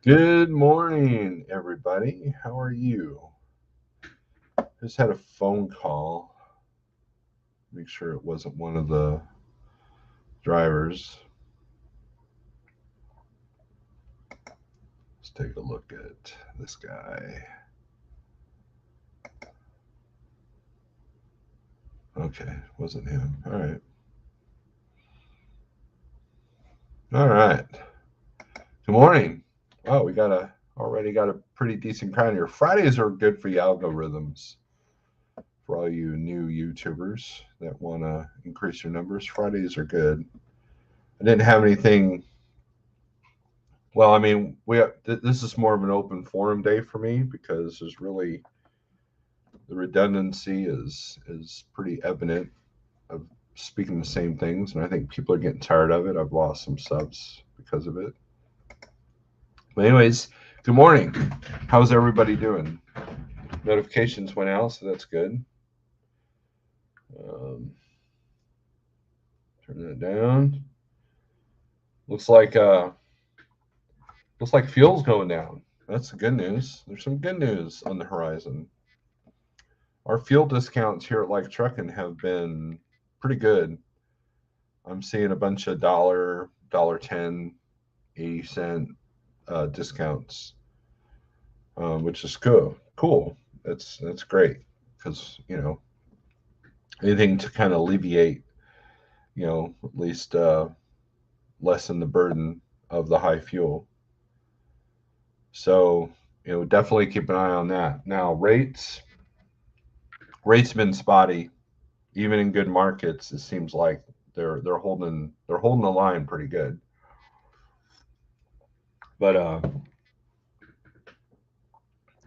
Good morning, everybody. How are you? Just had a phone call. Make sure it wasn't one of the drivers. Let's take a look at this guy. Okay, wasn't him. All right. All right. Good morning. Oh, we already got a pretty decent crowd here. Fridays are good for the algorithms. For all you new YouTubers that want to increase your numbers, Fridays are good. I didn't have anything. Well, I mean, this is more of an open forum day for me because there's really the redundancy is pretty evident of speaking the same things, and I think people are getting tired of it. I've lost some subs because of it. But anyways, good morning. How's everybody doing? Notifications went out, so that's good. Um, Turn that down. Looks like fuel's going down. That's the good news. There's some good news on the horizon. Our fuel discounts here at Like Trucking have been pretty good. I'm seeing a bunch of dollar 10, 80 cent discounts, which is cool. Cool. That's great because anything to kind of alleviate, at least lessen the burden of the high fuel. So definitely keep an eye on that. Now rates been spotty, even in good markets. It seems like they're holding the line pretty good. But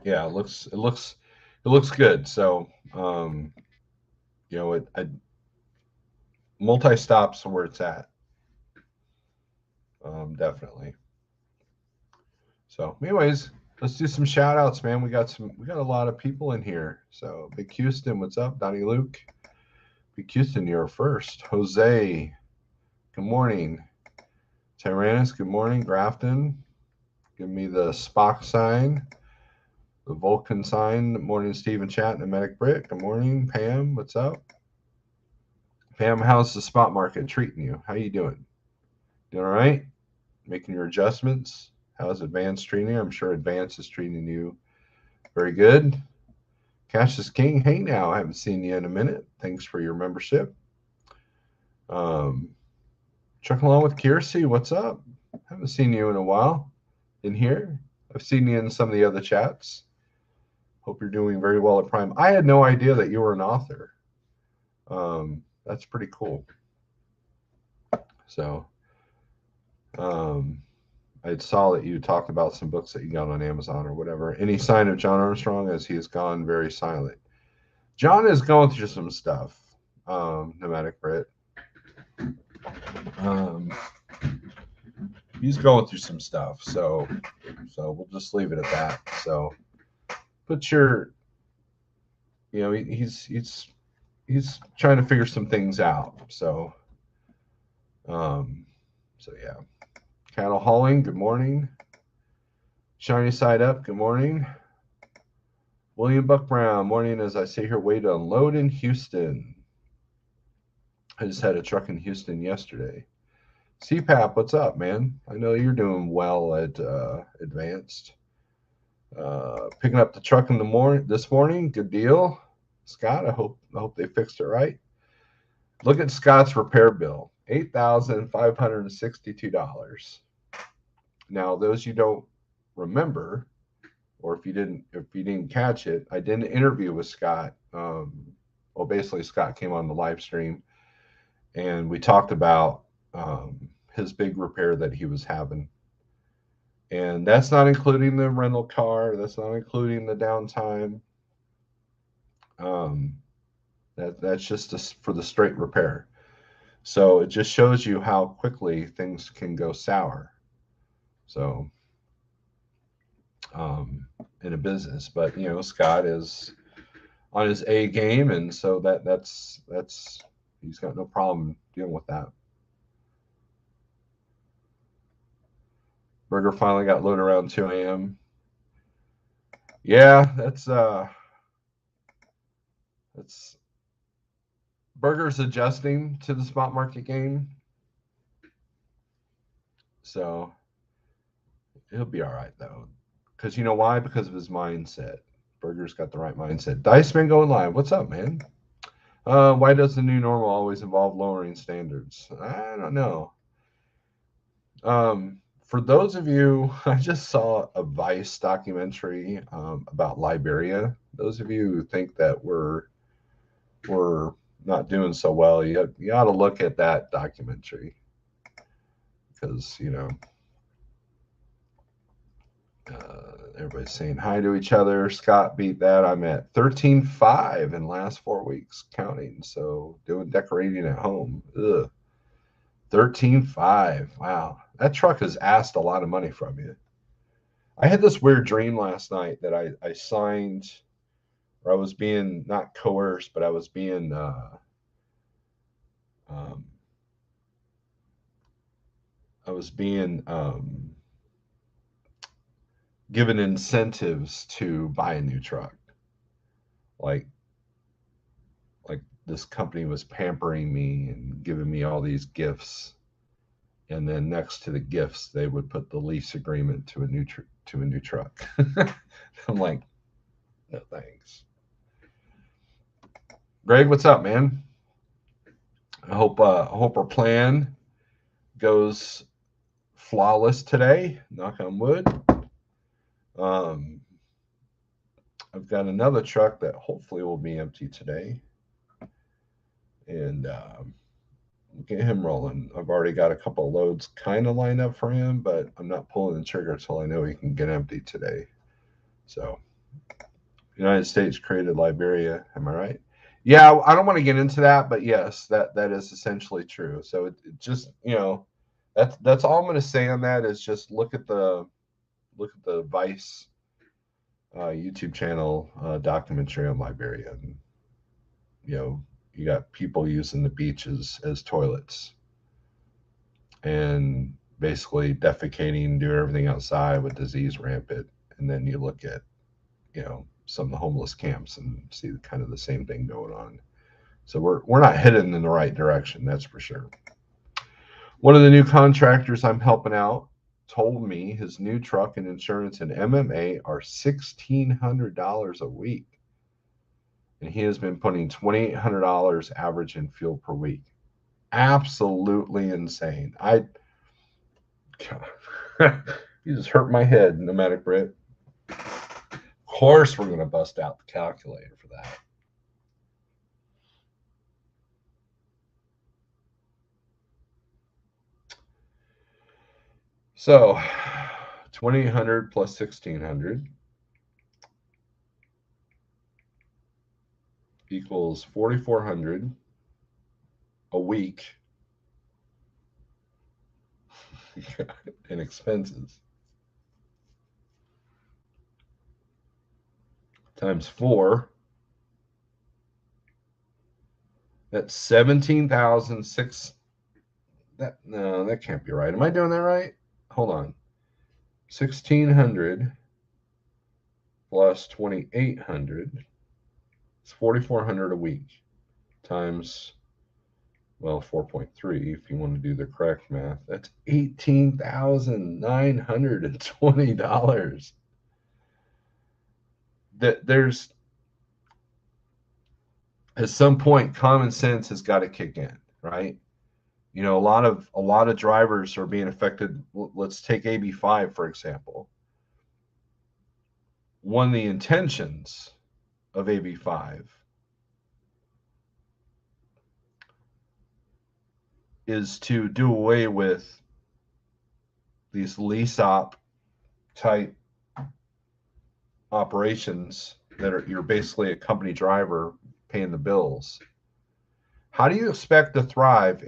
yeah, it looks good. So it multi stops where it's at, definitely. So, anyways, let's do some shout outs, man. We got a lot of people in here. So, Big Houston, what's up? Donnie Luke, Big Houston, you're first. Jose, good morning. Tyrannus, good morning. Grafton, give me the Spock sign. The Vulcan sign. Good morning, Stephen Chat and Medic Brit. Good morning, Pam. What's up? Pam, how's the spot market treating you? How you doing? Doing all right? Making your adjustments? How's Advance treating you? I'm sure Advance is treating you very good. Cash is King. Hey now, I haven't seen you in a minute. Thanks for your membership. Um, Trucking along with Kiersey. What's up? Haven't seen you in a while in here. I've seen you in some of the other chats. Hope you're doing very well at Prime. I had no idea that you were an author. That's pretty cool. So, um, I saw that you talked about some books that you got on Amazon or whatever. Any sign of John Armstrong as he has gone very silent? John is going through some stuff, Nomadic Brit. Um, he's going through some stuff, so we'll just leave it at that. So, put your, he's trying to figure some things out. Um, so yeah. Cattle hauling. Good morning. Shiny side up. Good morning. William Buck Brown. Morning as I sit here waiting to unload in Houston. I just had a truck in Houston yesterday. CPAP, what's up, man? I know you're doing well at Advanced. Picking up the truck in the morning this morning. Good deal, Scott. I hope they fixed it right. Look at Scott's repair bill, $8,562. Now, those you don't remember, or if you didn't catch it, I did an interview with Scott. Well, basically, Scott came on the live stream, and we talked about his big repair that he was having, and that's not including the rental car. That's not including the downtime. Um, that's just for the straight repair. So it just shows you how quickly things can go sour. So in a business, but Scott is on his A game, and so that's he's got no problem dealing with that. Burger finally got loaded around 2 a.m. Yeah, that's Burger's adjusting to the spot market game. So he'll be all right though. Because you know why? Because of his mindset. Burger's got the right mindset. Diceman going live. What's up, man? Why does the new normal always involve lowering standards? I don't know. For those of you, I just saw a Vice documentary about Liberia. Those of you who think that we're not doing so well, you ought to look at that documentary because everybody's saying hi to each other. Scott beat that. I'm at 13.5 in the last 4 weeks, counting. So doing decorating at home. Ugh. 13.5. Wow. That truck has asked a lot of money from you. I had this weird dream last night that I signed, or I was being not coerced, but I was being given incentives to buy a new truck. Like this company was pampering me and giving me all these gifts, and then next to the gifts they would put the lease agreement to a new truck. I'm like, no thanks. Greg, what's up, man? I hope our plan goes flawless today. Knock on wood. I've got another truck that hopefully will be empty today, and get him rolling. I've already got a couple of loads kind of lined up for him, but I'm not pulling the trigger until I know he can get empty today. So, United States created Liberia. Am I right? Yeah, I don't want to get into that, but yes, that is essentially true. So it just that's all I'm going to say on that is just look at the Vice YouTube channel documentary on Liberia. And, you got people using the beaches as toilets and basically defecating, doing everything outside with disease rampant. And then you look at, some of the homeless camps and see kind of the same thing going on. So we're not heading in the right direction, that's for sure. One of the new contractors I'm helping out told me his new truck and insurance and MMA are $1,600 a week. And he has been putting $2,800 average in fuel per week. Absolutely insane. You just hurt my head, Nomadic Brit. Of course, we're going to bust out the calculator for that. So, 2,800 plus 1,600 equals 4,400 a week in expenses times 4. That's 17,006. That can't be right. Am I doing that right? Hold on. 1,600 plus 2,800 is 4,400 a week times, 4.3 if you want to do the correct math. That's $18,920. There's at some point common sense has got to kick in, right? A lot of drivers are being affected. Let's take AB5 for example. One of the intentions of AB5 is to do away with these lease op type operations that you're basically a company driver paying the bills. How do you expect to thrive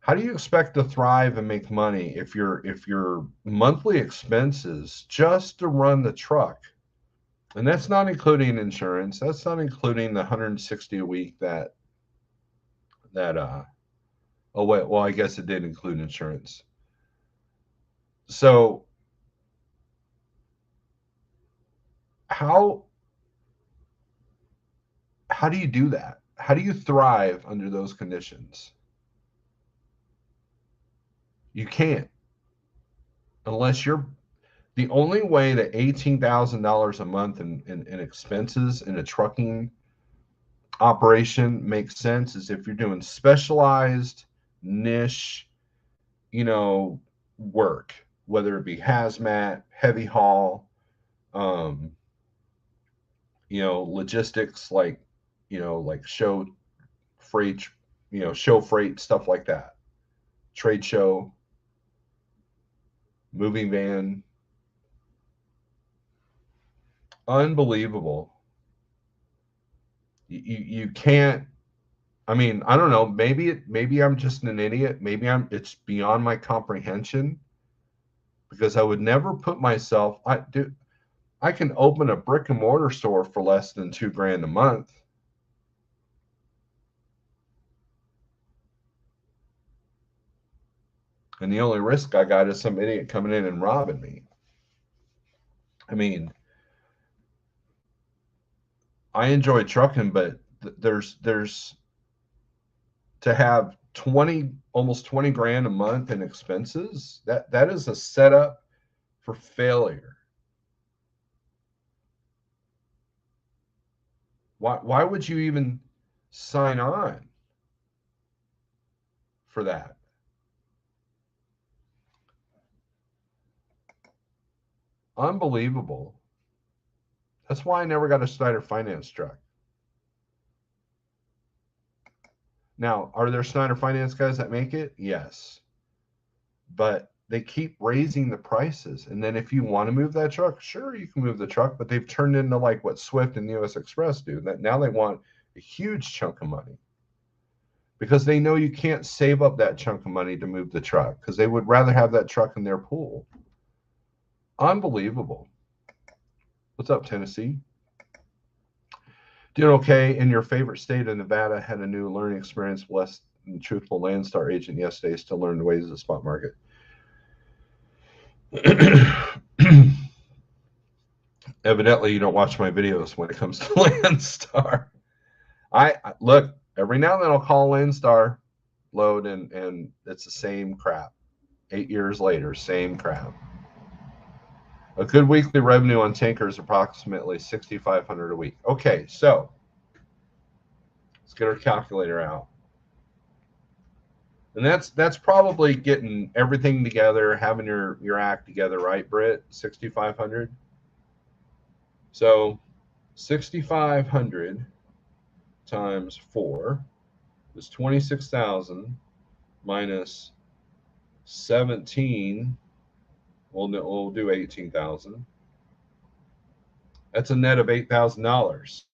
how do you expect to thrive and make money if your monthly expenses just to run the truck, and that's not including insurance, that's not including the 160 a week I guess it did include insurance. So how do you do that? How do you thrive under those conditions? You can't, unless you're the only way that $18,000 a month in expenses in a trucking operation makes sense is if you're doing specialized niche, work, whether it be hazmat, heavy haul, um, logistics, like, like freight, show freight, stuff like that, trade show, moving van. Unbelievable. You can't. I mean, I don't know. Maybe I'm just an idiot. Maybe it's beyond my comprehension, because I would never put myself. I can open a brick and mortar store for less than $2,000 a month. And the only risk I got is some idiot coming in and robbing me. I mean, I enjoy trucking, but there's to have almost 20 grand a month in expenses, that is a setup for failure. Why would you even sign on for that? Unbelievable. That's why I never got a Snyder Finance truck. Now, are there Snyder Finance guys that make it? Yes. But they keep raising the prices. And then if you want to move that truck, sure, you can move the truck, but they've turned into like what Swift and US Express do. That now they want a huge chunk of money, because they know you can't save up that chunk of money to move the truck, because they would rather have that truck in their pool. Unbelievable. What's up, Tennessee? Doing okay. In your favorite state of Nevada, had a new learning experience. Blessed and truthful Landstar agent yesterday, still learning the ways of the spot market. Evidently, you don't watch my videos when it comes to Landstar. I look, every now and then I'll call Landstar load, and it's the same crap. 8 years later, same crap. A good weekly revenue on tanker is approximately $6,500 a week. Okay, so let's get our calculator out. And that's probably getting everything together, having your act together, right, Britt? 6,500. So 6,500 times 4 is 26,000 minus 17. We'll do 18,000. That's a net of $8,000.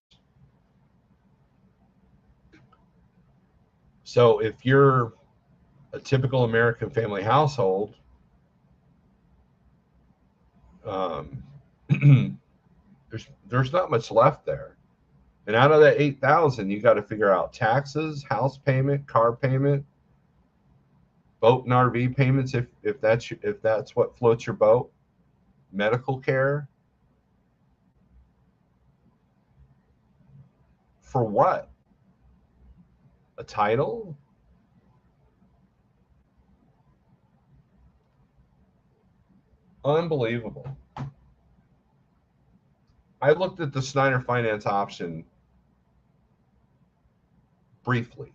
So if you're a typical American family household, there's not much left there. And out of that 8,000, you got to figure out taxes, house payment, car payment, boat and RV payments if that's what floats your boat, medical care. For what? A title? Unbelievable. I looked at the Snyder Finance option briefly.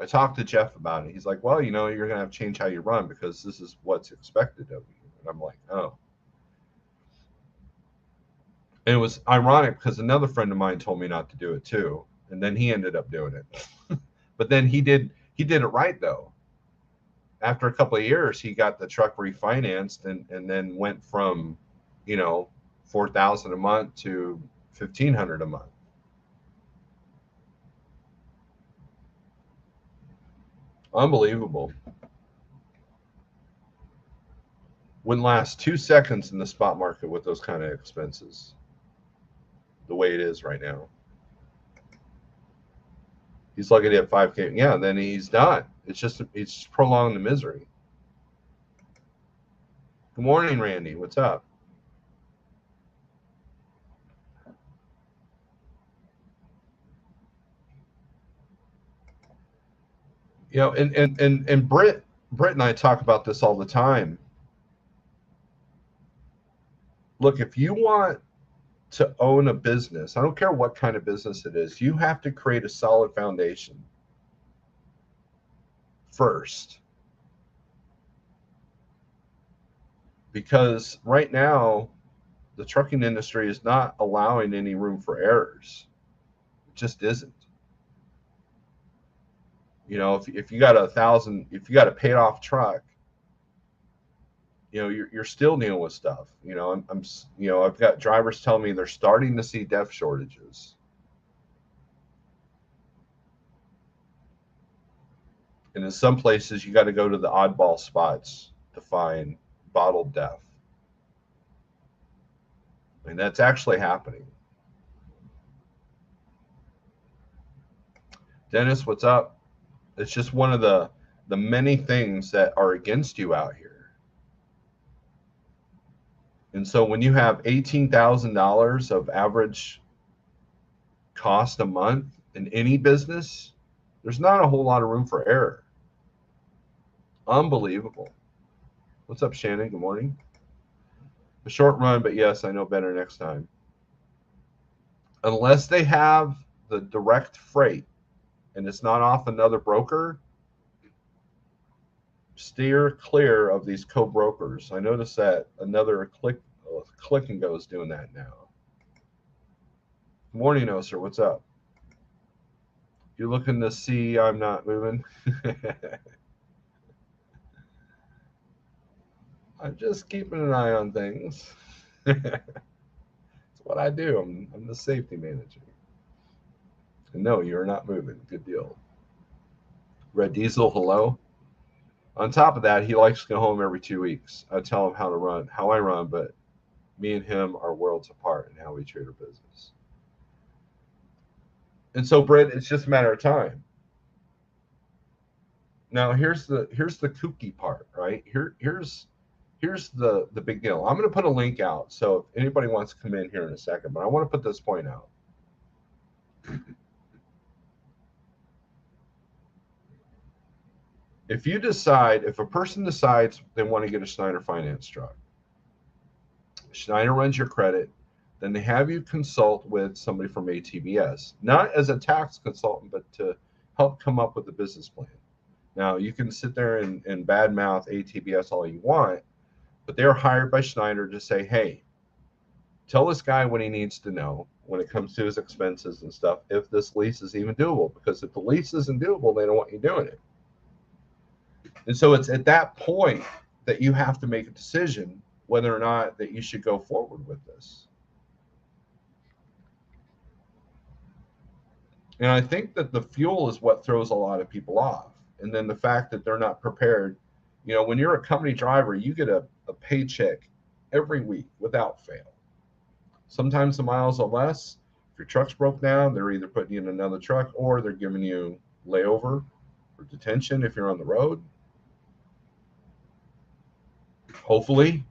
I talked to Jeff about it. He's like, well, you're going to have to change how you run, because this is what's expected of you. And I'm like, oh. And it was ironic because another friend of mine told me not to do it too. And then he ended up doing it. But then he did it right, though. After a couple of years, he got the truck refinanced and then went from, $4,000 a month to $1,500 a month. Unbelievable. Wouldn't last 2 seconds in the spot market with those kind of expenses, the way it is right now. He's lucky to have 5K. Yeah, then he's done. It's just prolonged the misery. Good morning, Randy. What's up? You know, and Britt and I talk about this all the time. Look, if you want to own a business, I don't care what kind of business it is, you have to create a solid foundation first. Because right now, the trucking industry is not allowing any room for errors. It just isn't. You know, if you got if you got a paid off truck, you know, you're still dealing with stuff. You know, you know, I've got drivers telling me they're starting to see depth shortages. And in some places, you got to go to the oddball spots to find bottled depth. I mean, that's actually happening. Dennis, what's up? It's just one of the many things that are against you out here. And so when you have $18,000 of average cost a month in any business, there's not a whole lot of room for error. Unbelievable. What's up, Shannon? Good morning. A short run, but yes, I know better next time. Unless they have the direct freight and it's not off another broker, steer clear of these co-brokers. I noticed that another click and go is doing that now. Good morning, Oser. What's up? You're looking to see I'm not moving? I'm just keeping an eye on things. That's what I do. I'm the safety manager. And no, you're not moving. Good deal. Red Diesel, hello. On top of that, he likes to go home every 2 weeks. I tell him how I run, but me and him are worlds apart in how we treat our business. And so, Britt, it's just a matter of time. Now, here's the kooky part, right? Here's the big deal. I'm going to put a link out, so if anybody wants to come in here in a second, but I want to put this point out. If a person decides they want to get a Schneider finance truck, Schneider runs your credit, then they have you consult with somebody from ATBS, not as a tax consultant, but to help come up with a business plan. Now, you can sit there and badmouth ATBS all you want, but they're hired by Schneider to say, hey, tell this guy what he needs to know when it comes to his expenses and stuff, if this lease is even doable. Because if the lease isn't doable, they don't want you doing it. And so it's at that point that you have to make a decision whether or not that you should go forward with this. And I think that the fuel is what throws a lot of people off. And then the fact that they're not prepared. You know, when you're a company driver, you get a paycheck every week without fail. Sometimes the miles are less. If your truck's broke down, they're either putting you in another truck or they're giving you layover or detention if you're on the road. Hopefully,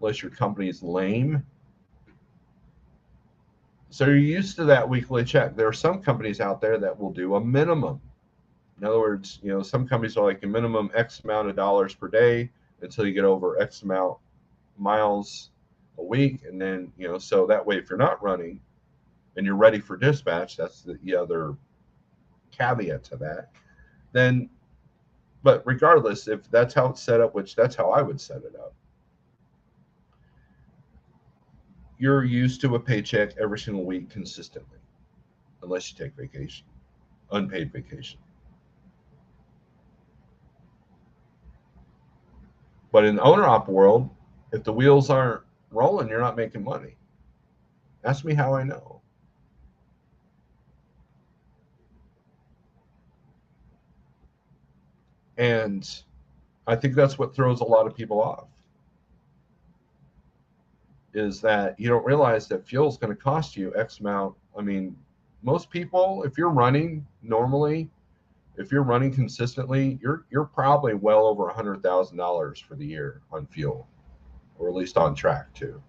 unless your company is lame. So you're used to that weekly check. There are some companies out there that will do a minimum. In other words, you know, some companies are like a minimum X amount of dollars per day until you get over X amount miles a week. And then, you know, so that way, if you're not running and you're ready for dispatch, that's the other caveat to that. Then, but regardless, if that's how it's set up, which that's how I would set it up, you're used to a paycheck every single week consistently, unless you take vacation, unpaid vacation. But in the owner-op world, if the wheels aren't rolling, you're not making money. Ask me how I know. And I think that's what throws a lot of people off, is that you don't realize that fuel is going to cost you X amount. I mean, most people, if you're running normally, if you're running consistently, you're probably well over $100,000 for the year on fuel. or at least on track to.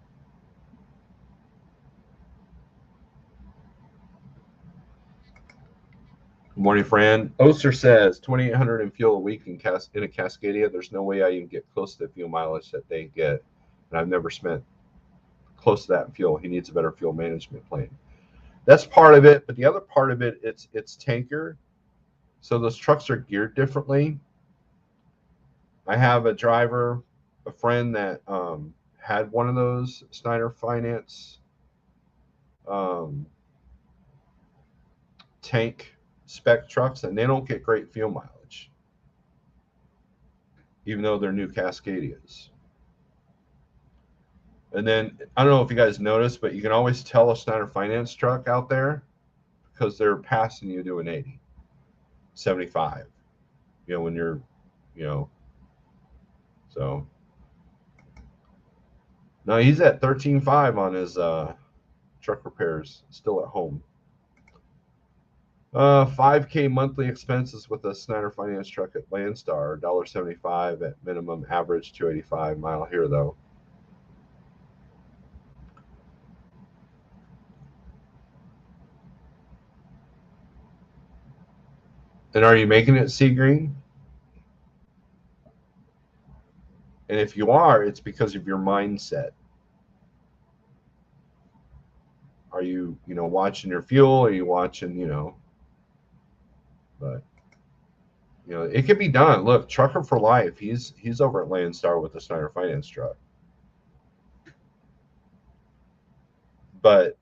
Good morning, Fran. Oster says 2,800 in fuel a week in a Cascadia. There's no way I even get close to the fuel mileage that they get, and I've never spent close to that in fuel. He needs a better fuel management plan. That's part of it, but the other part of it, it's tanker. So those trucks are geared differently. I have a driver, a friend that had one of those Snyder Finance um, tank spec trucks, and they don't get great fuel mileage, even though they're new Cascadias. And then I don't know if you guys noticed, but you can always tell a Snyder Finance truck out there because they're passing you doing 80, 75. When you're, you know, so. No, he's at 13.5 on his truck repairs, still at home. 5K monthly expenses with a Snyder Finance truck at Landstar, $1.75 at minimum, average 285 mile here though. And are you making it sea green? And if you are, it's because of your mindset. Are you, watching your fuel? Are you watching, but it can be done. Look, Trucker for Life, he's over at Landstar with the Snyder Finance truck. But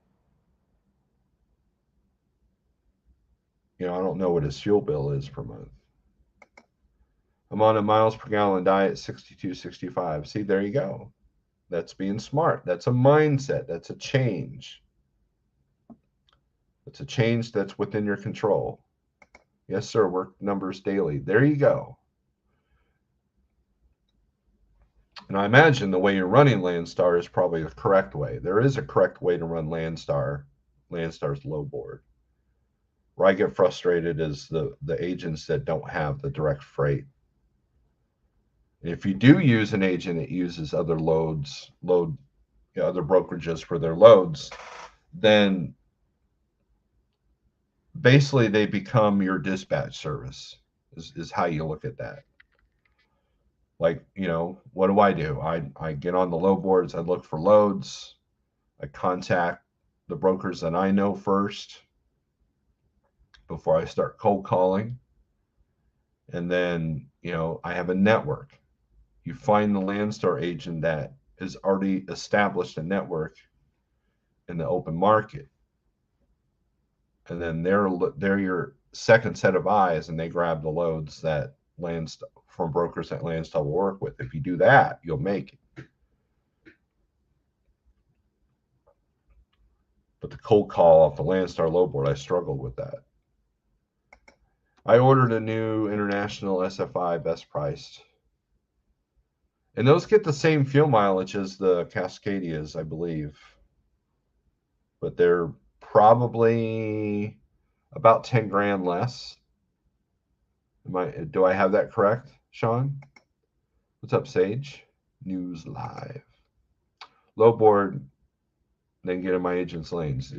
I don't know what his fuel bill is per month. I'm on a miles per gallon diet, 62, 65. See, there you go. That's being smart. That's a mindset. That's a change. It's a change that's within your control. Yes, sir. Work numbers daily. There you go. And I imagine the way you're running Landstar is probably the correct way. There is a correct way to run Landstar's low board. Where I get frustrated is the agents that don't have the direct freight. And if you do use an agent that uses other other brokerages for their loads, then basically they become your dispatch service is how you look at that. Like, what do? I get on the load boards, I look for loads, I contact the brokers that I know first before I start cold calling. And then, I have a network. You find the Landstar agent that has already established a network in the open market. And then they're your second set of eyes, and they grab the loads that Landstar from brokers that Landstar will work with. If you do that, you'll make it. But the cold call off the Landstar load board, I struggled with that. I ordered a new International SFI best priced. And those get the same fuel mileage as the Cascadias, I believe. But they're probably about 10 grand less. Do I have that correct, Sean? What's up, Sage? News Live. Low board, then get in my agent's lanes.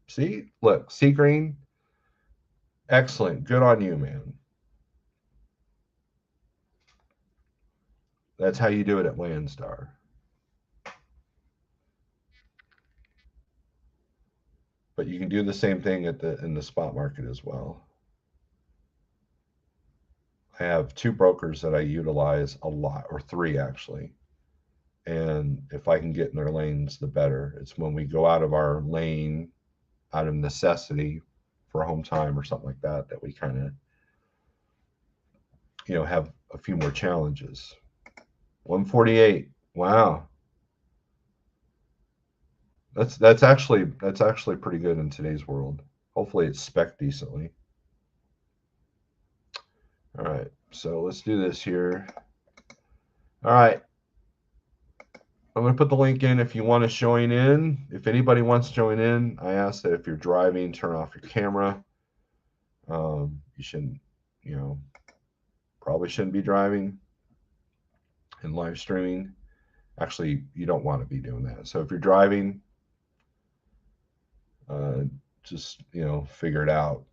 See, look, sea green. Excellent. Good on you, man. That's how you do it at Landstar. But you can do the same thing in the spot market as well. I have 2 brokers that I utilize a lot, or 3 actually. And if I can get in their lanes, the better. It's when we go out of our lane, out of necessity for home time or something like that, that we kind of, have a few more challenges. 148. Wow. That's actually pretty good in today's world. Hopefully it's spec decently. All right, so let's do this here. All right, I'm going to put the link in if you want to join in. If anybody wants to join in, I ask that if you're driving, turn off your camera. You shouldn't, probably shouldn't be driving and live streaming. Actually, you don't want to be doing that. So if you're driving, just, figure it out.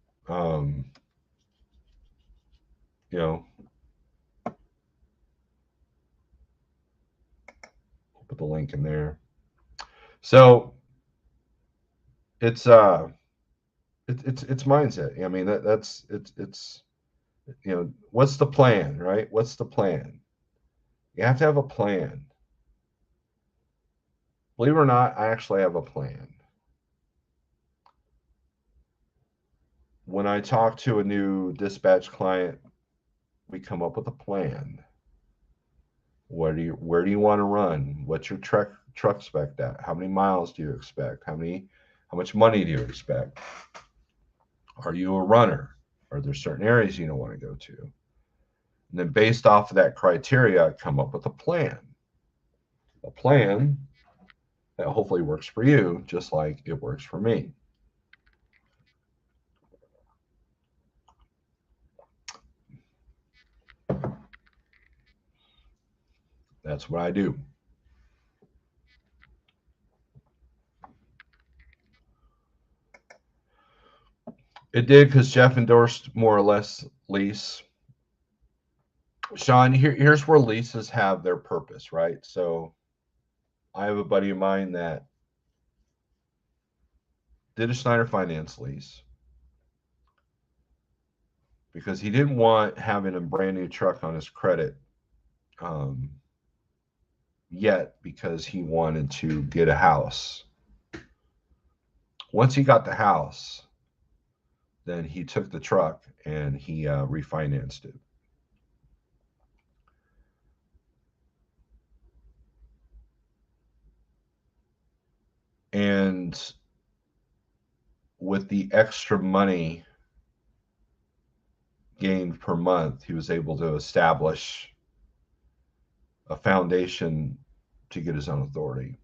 You know, put the link in there. So it's mindset. I mean, that's it's what's the plan, right? What's the plan? You have to have a plan. Believe it or not, I actually have a plan. When I talk to a new dispatch client, we come up with a plan. Where do you want to run? What's your truck spec at? How many miles do you expect? How much money do you expect? Are you a runner? Are there certain areas you don't want to go to? And then based off of that criteria, come up with a plan. A plan that hopefully works for you, just like it works for me. That's what I do. It did, because Jeff endorsed more or less lease. Sean, here's where leases have their purpose, right? So I have a buddy of mine that did a Schneider Finance lease because he didn't want having a brand new truck on his credit yet, because he wanted to get a house. Once he got the house, then he took the truck and he refinanced it. And with the extra money gained per month, he was able to establish a foundation to get his own authority.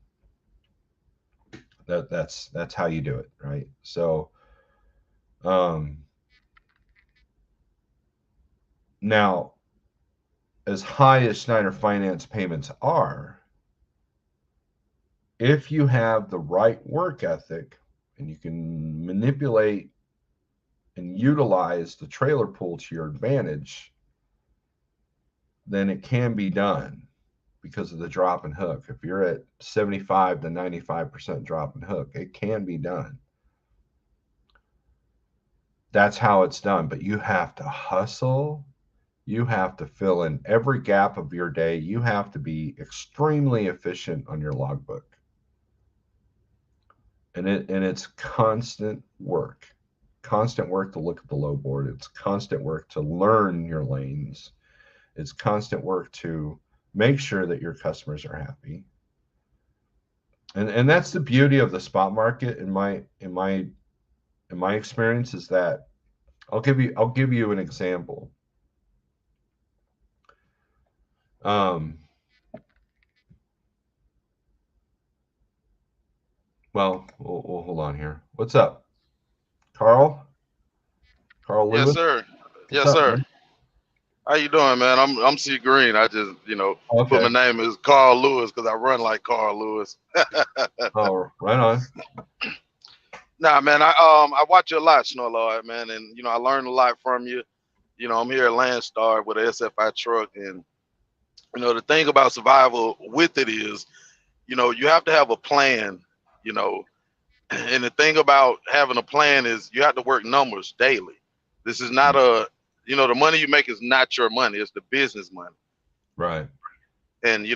That's how you do it, right? So now, as high as Schneider Finance payments are, if you have the right work ethic and you can manipulate and utilize the trailer pool to your advantage, then it can be done because of the drop and hook. If you're at 75 to 95% drop and hook, it can be done. That's how it's done. But you have to hustle. You have to fill in every gap of your day. You have to be extremely efficient on your logbook. And it's constant work. Constant work to look at the low board. It's constant work to learn your lanes. It's constant work to make sure that your customers are happy. And that's the beauty of the spot market in my experience, is that I'll give you an example. Well, we'll hold on here. What's up, Carl? Carl Yes, Lewis? sir. What's Yes, up, sir. man? How you doing, man? I'm C Green. I just put my Okay. name as Carl Lewis because I run like Carl Lewis. Oh, right on. Nah, man. I watch you a lot, Snorelord, man, and I learned a lot from you. I'm here at Landstar with a SFI truck, and the thing about survival with it is, you have to have a plan. You know, and the thing about having a plan is you have to work numbers daily. This is not the money you make is not your money. It's the business money. Right. And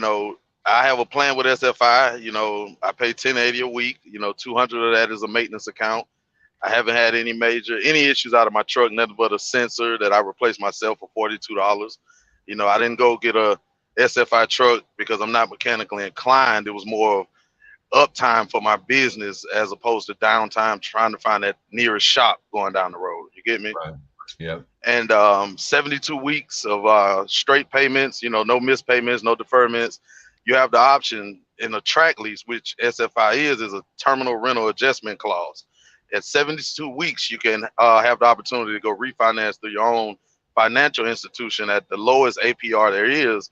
I have a plan with SFI. I pay 1080 a week. 200 of that is a maintenance account. I haven't had any issues out of my truck, nothing but a sensor that I replaced myself for $42. I didn't go get a SFI truck because I'm not mechanically inclined. It was more uptime for my business as opposed to downtime trying to find that nearest shop going down the road. You get me? Right. Yep. And 72 weeks of straight payments, no missed payments, no deferments. You have the option in a track lease, which SFI is a terminal rental adjustment clause. At 72 weeks, you can have the opportunity to go refinance through your own financial institution at the lowest APR there is,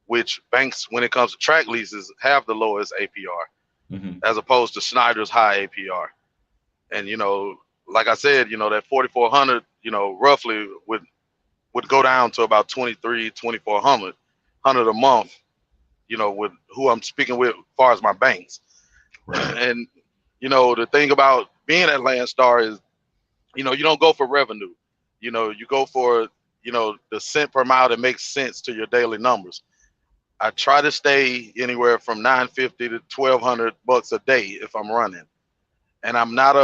which banks, when it comes to track leases, have the lowest APR, Mm-hmm. as opposed to Schneider's high APR. And like I said, that 4,400, roughly would go down to about 2,400 a month, with who I'm speaking with as far as my banks. Right. And the thing about being at Landstar is, you don't go for revenue. You go for the cent per mile that makes sense to your daily numbers. I try to stay anywhere from 950 to 1,200 bucks a day if I'm running. And I'm not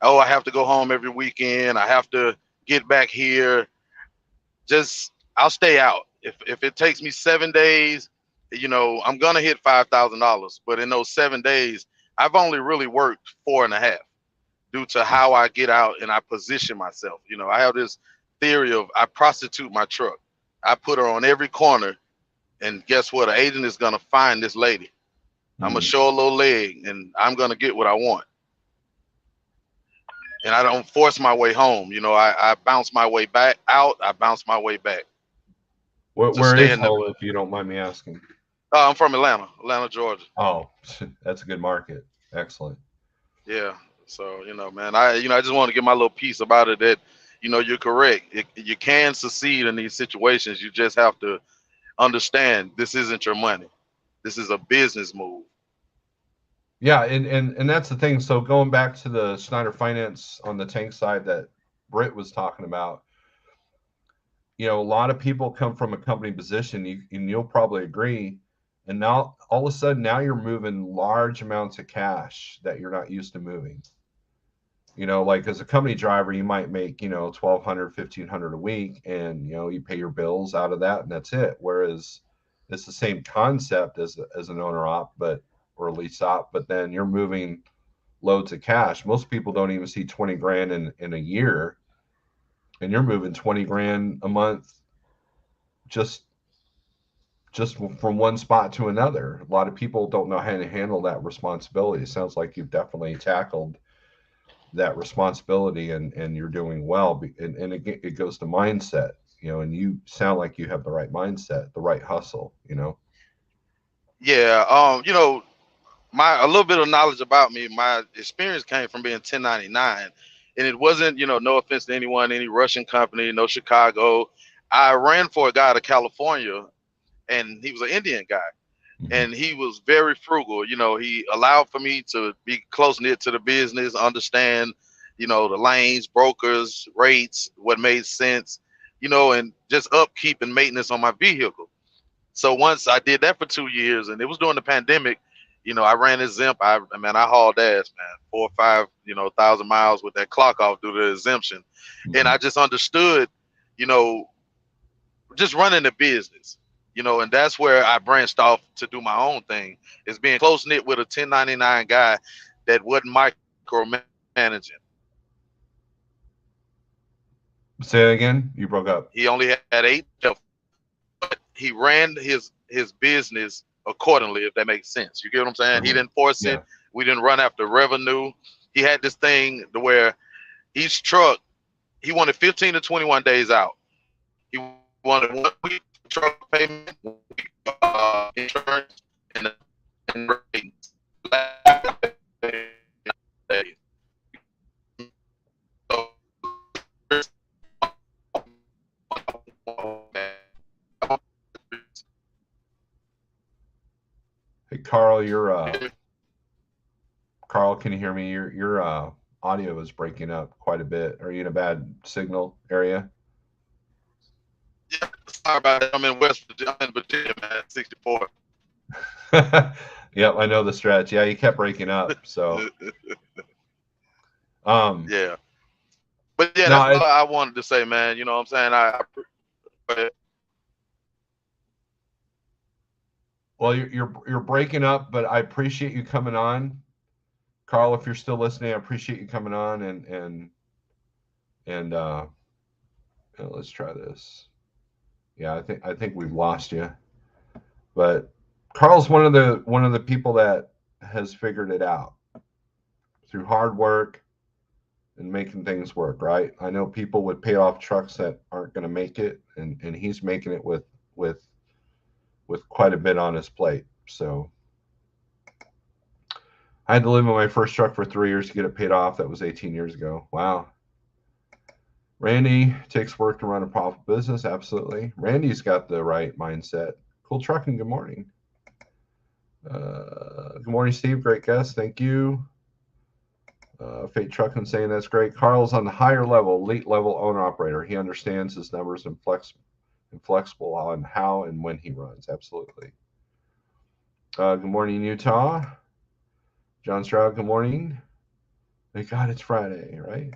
I have to go home every weekend. I have to get back here. Just I'll stay out. If it takes me 7 days, I'm gonna hit $5,000. But in those 7 days, I've only really worked 4.5 due to how I get out and I position myself. I have this theory of I prostitute my truck. I put her on every corner, and guess what? An agent is gonna find this lady. I'm gonna show a little leg, and I'm gonna get what I want. And I don't force my way home. I bounce my way back out. I bounce my way back to Where stay is in the. home, if you don't mind me asking? I'm from Atlanta, Georgia. Oh, that's a good market. Excellent. Yeah. So man, I just want to get my little piece about it. That you're correct. You can succeed in these situations. You just have to understand this isn't your money. This is a business move. Yeah, and that's the thing. So going back to the Schneider Finance on the tank side that Britt was talking about, a lot of people come from a company position, and you'll probably agree. And now all of a sudden, now you're moving large amounts of cash that you're not used to moving. Like as a company driver, you might make, 1,200, 1,500 a week, and, you pay your bills out of that, and that's it. Whereas it's the same concept as an owner op, or a lease op, but then you're moving loads of cash. Most people don't even see 20 grand in a year, and you're moving 20 grand a month just from one spot to another. A lot of people don't know how to handle that responsibility. It sounds like you've definitely tackled that responsibility, and you're doing well. And again, it goes to mindset, and you sound like you have the right mindset, the right hustle. Yeah. A little bit of knowledge about me. My experience came from being 1099, and it wasn't, no offense to anyone, any Russian company, no Chicago. I ran for a guy out of California, and he was an Indian guy, and he was very frugal. He allowed for me to be close knit to the business, understand, the lanes, brokers, rates, what made sense, and just upkeep and maintenance on my vehicle. So once I did that for 2 years, and it was during the pandemic, I ran exempt. I hauled ass, man, 4 or 5, 1,000 miles with that clock off due to the exemption. And I just understood, you know, just running the business, and that's where I branched off to do my own thing, is being close knit with a 1099 guy that wasn't micromanaging. Say it again. You broke up. He only had 8, but he ran his business accordingly, if that makes sense. You get what I'm saying? He didn't force it. Yeah. We didn't run after revenue. He had this thing to where each truck, he wanted 15 to 21 days out. He wanted 1 week truck payment, 1 week insurance, and ratings. So, Hey, Carl, Carl, can you hear me? Your audio is breaking up quite a bit. Are you in a bad signal area? yeah, sorry about that. I'm in Virginia, man, 64. Yep, I know the stretch. Yeah, you kept breaking up. So, Yeah. But yeah, no, that's all I wanted to say, man. You know what I'm saying? well, you're breaking up, but I appreciate you coming on, Carl. If you're still listening, I appreciate you coming on, and let's try this. Yeah, I think we've lost you, but Carl's one of the people that has figured it out through hard work and making things work, right? I know people with paid off trucks that aren't going to make it, and he's making it with with quite a bit on his plate. So I had to live in my first truck for 3 years to get it paid off. That was 18 years ago. Wow. Randy takes work to run a profitable business. Absolutely. Randy's got the right mindset. Cool trucking. Good morning. Good morning, Steve. Great guest. Thank you. Fate Trucking saying that's great. Carl's on the higher level, elite level owner operator. He understands his numbers and flexible on how and when he runs. Absolutely. Good morning, Utah. John Stroud, good morning. Thank God it's Friday, right?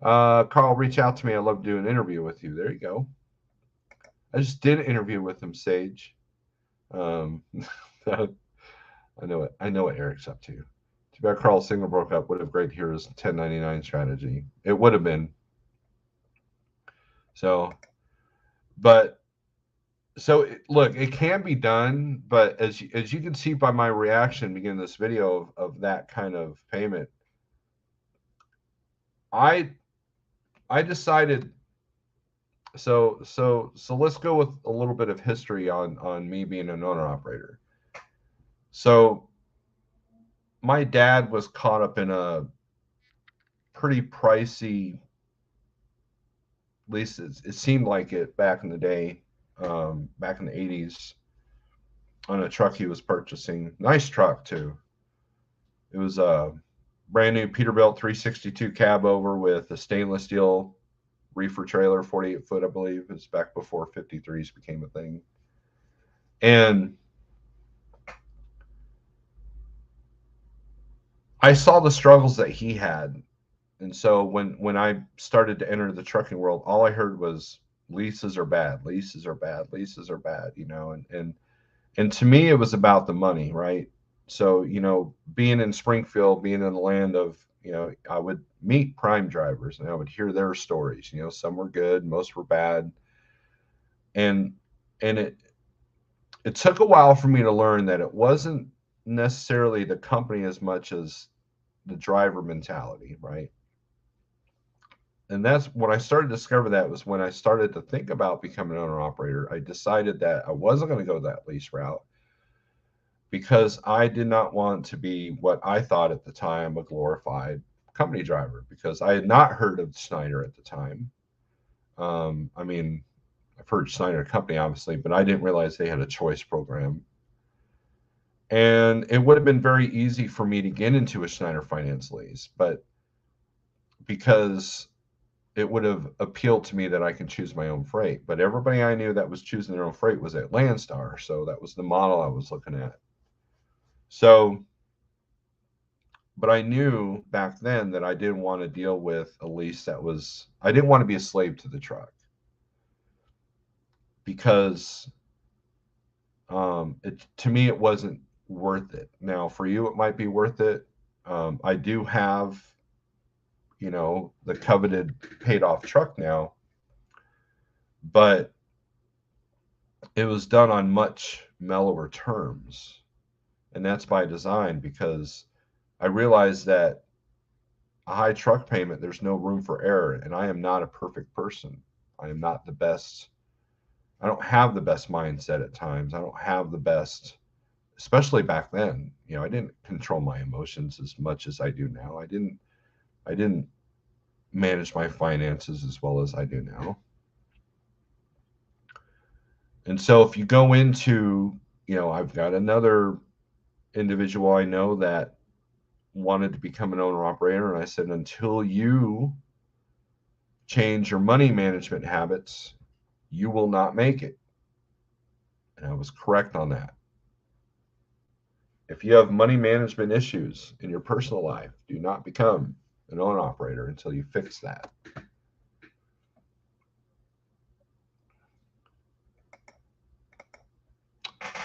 Carl, reach out to me. I'd love to do an interview with you. There you go. I just did an interview with him, Sage. I know it. I know what Eric's up to. Too bad Carl's single broke up. Would have great here his 1099 strategy. It would have been. So, but look, it can be done, but as you can see by my reaction beginning this video of that kind of payment, I decided. So let's go with a little bit of history on me being an owner operator. So my dad was caught up in a pretty pricey leases. It seemed like it back in the day, back in the 80s, on a truck he was purchasing. Nice truck too. It was a brand new Peterbilt 362 cab over with a stainless steel reefer trailer, 48 foot, I believe. It was back before 53s became a thing. And I saw the struggles that he had. And so when I started to enter the trucking world, all I heard was leases are bad, leases are bad, leases are bad, and to me it was about the money, right? So, being in Springfield, being in the land of, I would meet prime drivers and I would hear their stories. Some were good, most were bad. And it took a while for me to learn that it wasn't necessarily the company as much as the driver mentality, right? And that's when I started to discover that was when I started to think about becoming an owner operator. I decided that I wasn't going to go that lease route because I did not want to be what I thought at the time a glorified company driver, because I had not heard of Schneider at the time. I mean, I've heard Schneider Company, obviously, but I didn't realize they had a choice program. And it would have been very easy for me to get into a Schneider finance lease, but because it would have appealed to me that I can choose my own freight. But everybody I knew that was choosing their own freight was at Landstar, so that was the model I was looking at. So, but I knew back then that I didn't want to deal with a lease I didn't want to be a slave to the truck, because to me it wasn't worth it. Now for you it might be worth it. I do have, the coveted paid off truck now, but it was done on much mellower terms. And that's by design, because I realized that a high truck payment, there's no room for error. And I am not a perfect person. I am not the best. I don't have the best mindset at times. I don't have the best, especially back then. I didn't control my emotions as much as I do now. I didn't manage my finances as well as I do now. And so if you go into, I've got another individual I know that wanted to become an owner operator, and I said, until you change your money management habits, you will not make it. And I was correct on that. If you have money management issues in your personal life, do not become an owner operator until you fix that.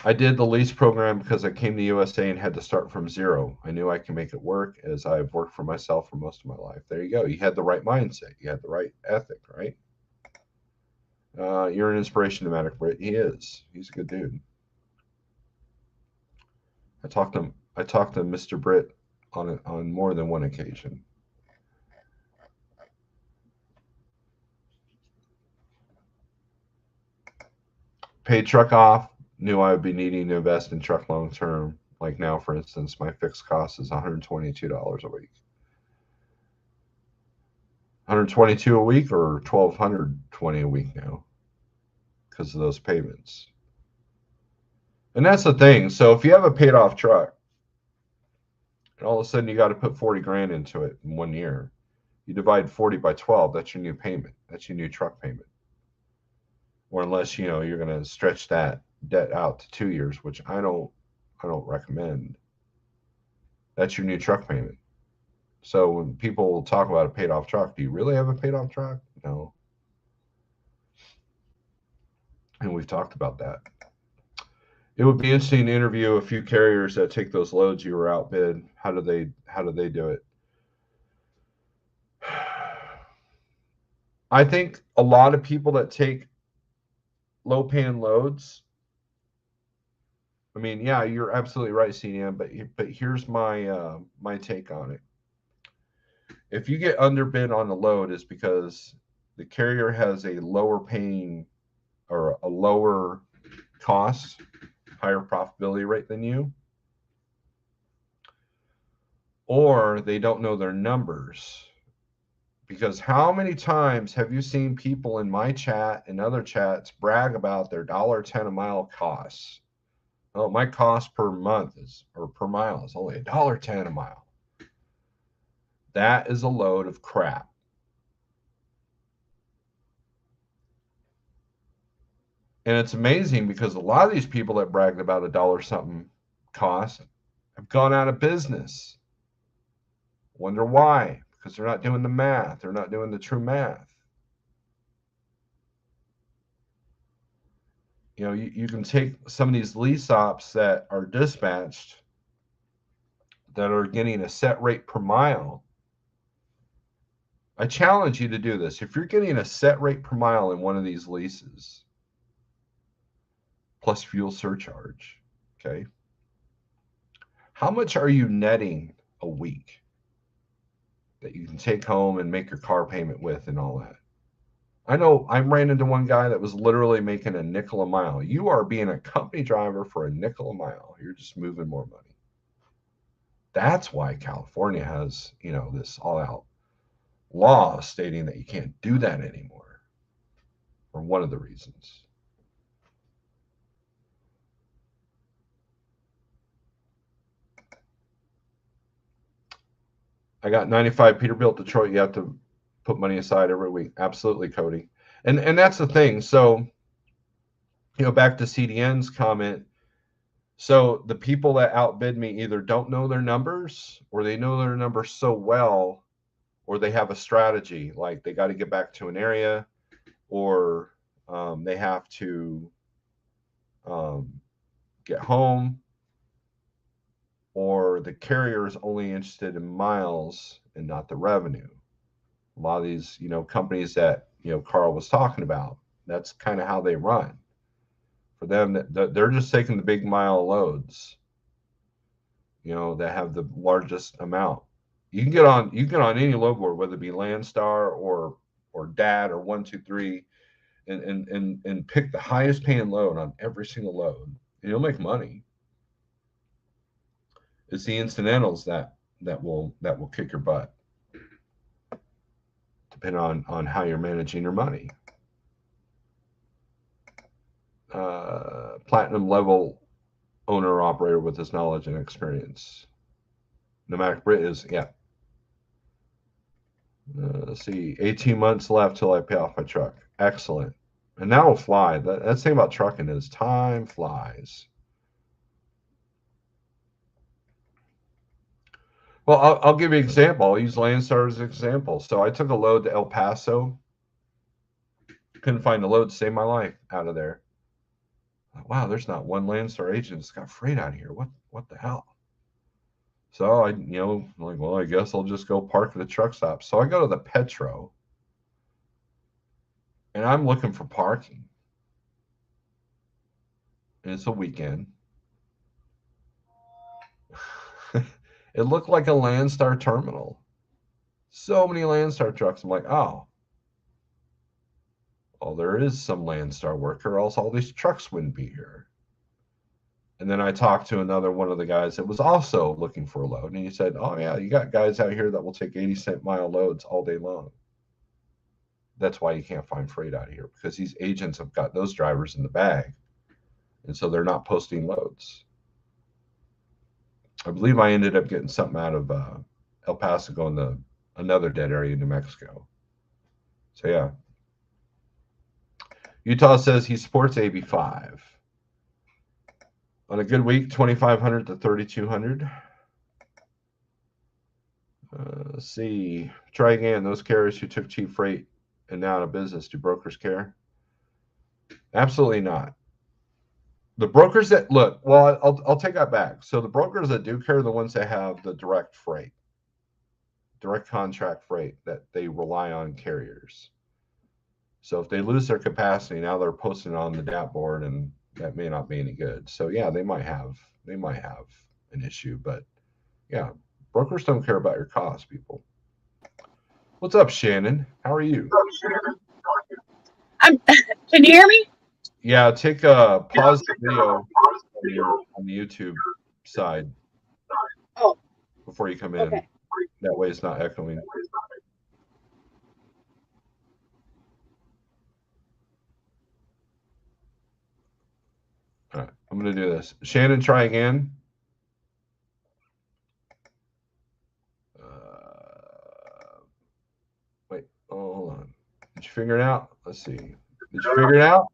I did the lease program because I came to USA and had to start from zero. I knew I could make it work, as I've worked for myself for most of my life. There you go. You had the right mindset. You had the right ethic, right? You're an inspiration to Matic Britt. He is. He's a good dude. I talked to Mr. Britt on more than one occasion. Paid truck off. knew I would be needing to invest in truck long term, like now, for instance, my fixed cost is $122 a week. 122 a week or 1,220 a week now because of those payments. And that's the thing. So if you have a paid off truck, and all of a sudden you got to put 40 grand into it in 1 year, you divide 40 by 12, that's your new payment. That's your new truck payment. Or unless, you know, you're going to stretch that debt out to 2 years, which I don't recommend. That's your new truck payment. So when people talk about a paid off truck, do you really have a paid off truck? No. And we've talked about that. It would be interesting to interview a few carriers that take those loads you were outbid. How do they do it? I think a lot of people that take low paying loads. I mean, yeah, you're absolutely right, CDM. But here's my my take on it. If you get underbid on a load, is because the carrier has a lower paying or a lower cost, higher profitability rate than you, or they don't know their numbers. Because how many times have you seen people in my chat and other chats brag about their $1.10 a mile costs? Oh, my cost per month is, or per mile is only $1.10 a mile. That is a load of crap. And it's amazing because a lot of these people that bragged about $1 something cost have gone out of business. Wonder why? Because they're not doing the math. They're not doing the true math. You know, you can take some of these lease ops that are dispatched that are getting a set rate per mile. I challenge you to do this. If you're getting a set rate per mile in one of these leases, plus fuel surcharge, okay, how much are you netting a week that you can take home and make your car payment with and all that? I know I ran into one guy that was literally making a nickel a mile. You are being a company driver for a nickel a mile. You're just moving more money. That's why California has, you know, this all out law stating that you can't do that anymore, or one of the reasons. I got 95 Peterbilt Detroit. You have to put money aside every week. Absolutely, Cody. And that's the thing. So, you know, back to CDN's comment. So the people that outbid me either don't know their numbers, or they know their numbers so well, or they have a strategy, like they got to get back to an area, or they have to get home, or the carrier is only interested in miles and not the revenue. A lot of these, you know, companies that, you know, Carl was talking about, that's kind of how they run. For them, they're just taking the big mile loads, you know, that have the largest amount. You can get on any load board, whether it be Landstar or DAT or 123, and pick the highest paying load on every single load, and you'll make money. It's the incidentals that will kick your butt, depending on how you're managing your money. Platinum level owner operator with his knowledge and experience. Nomadic Brit is, yeah. Let's see, 18 months left till I pay off my truck. Excellent. And that will fly. That's the thing about trucking is time flies. Well, I'll give you an example. I'll use Landstar as an example. So I took a load to El Paso. Couldn't find a load to save my life out of there. Wow, there's not one Landstar agent that's got freight out of here. What the hell? So I, you know, like, well, I guess I'll just go park at the truck stop. So I go to the Petro, and I'm looking for parking. And it's a weekend. It looked like a Landstar terminal. So many Landstar trucks. I'm like, oh, well, there is some Landstar worker, else all these trucks wouldn't be here. And then I talked to another one of the guys that was also looking for a load. And he said, oh, yeah, you got guys out here that will take 80-cent mile loads all day long. That's why you can't find freight out of here, because these agents have got those drivers in the bag. And so they're not posting loads. I believe I ended up getting something out of El Paso going to another dead area in New Mexico. So, yeah. Utah says he supports AB5. On a good week, 2,500 to 3,200. Let's see. Try again. Those carriers who took cheap freight and now out of business, do brokers care? Absolutely not. The brokers that look, well, I'll take that back. So the brokers that do care are the ones that have the direct freight, direct contract freight that they rely on carriers. So if they lose their capacity, now they're posting on the DAP board, and that may not be any good. So yeah, they might have an issue, but yeah, brokers don't care about your costs, people. What's up, Shannon? How are you? Can you hear me? Yeah, take a pause the video on the YouTube side. Oh. Before you come in. Okay. That way it's not echoing. All right, I'm going to do this. Shannon, try again. Wait, hold on. Did you figure it out? Let's see. Did you figure it out?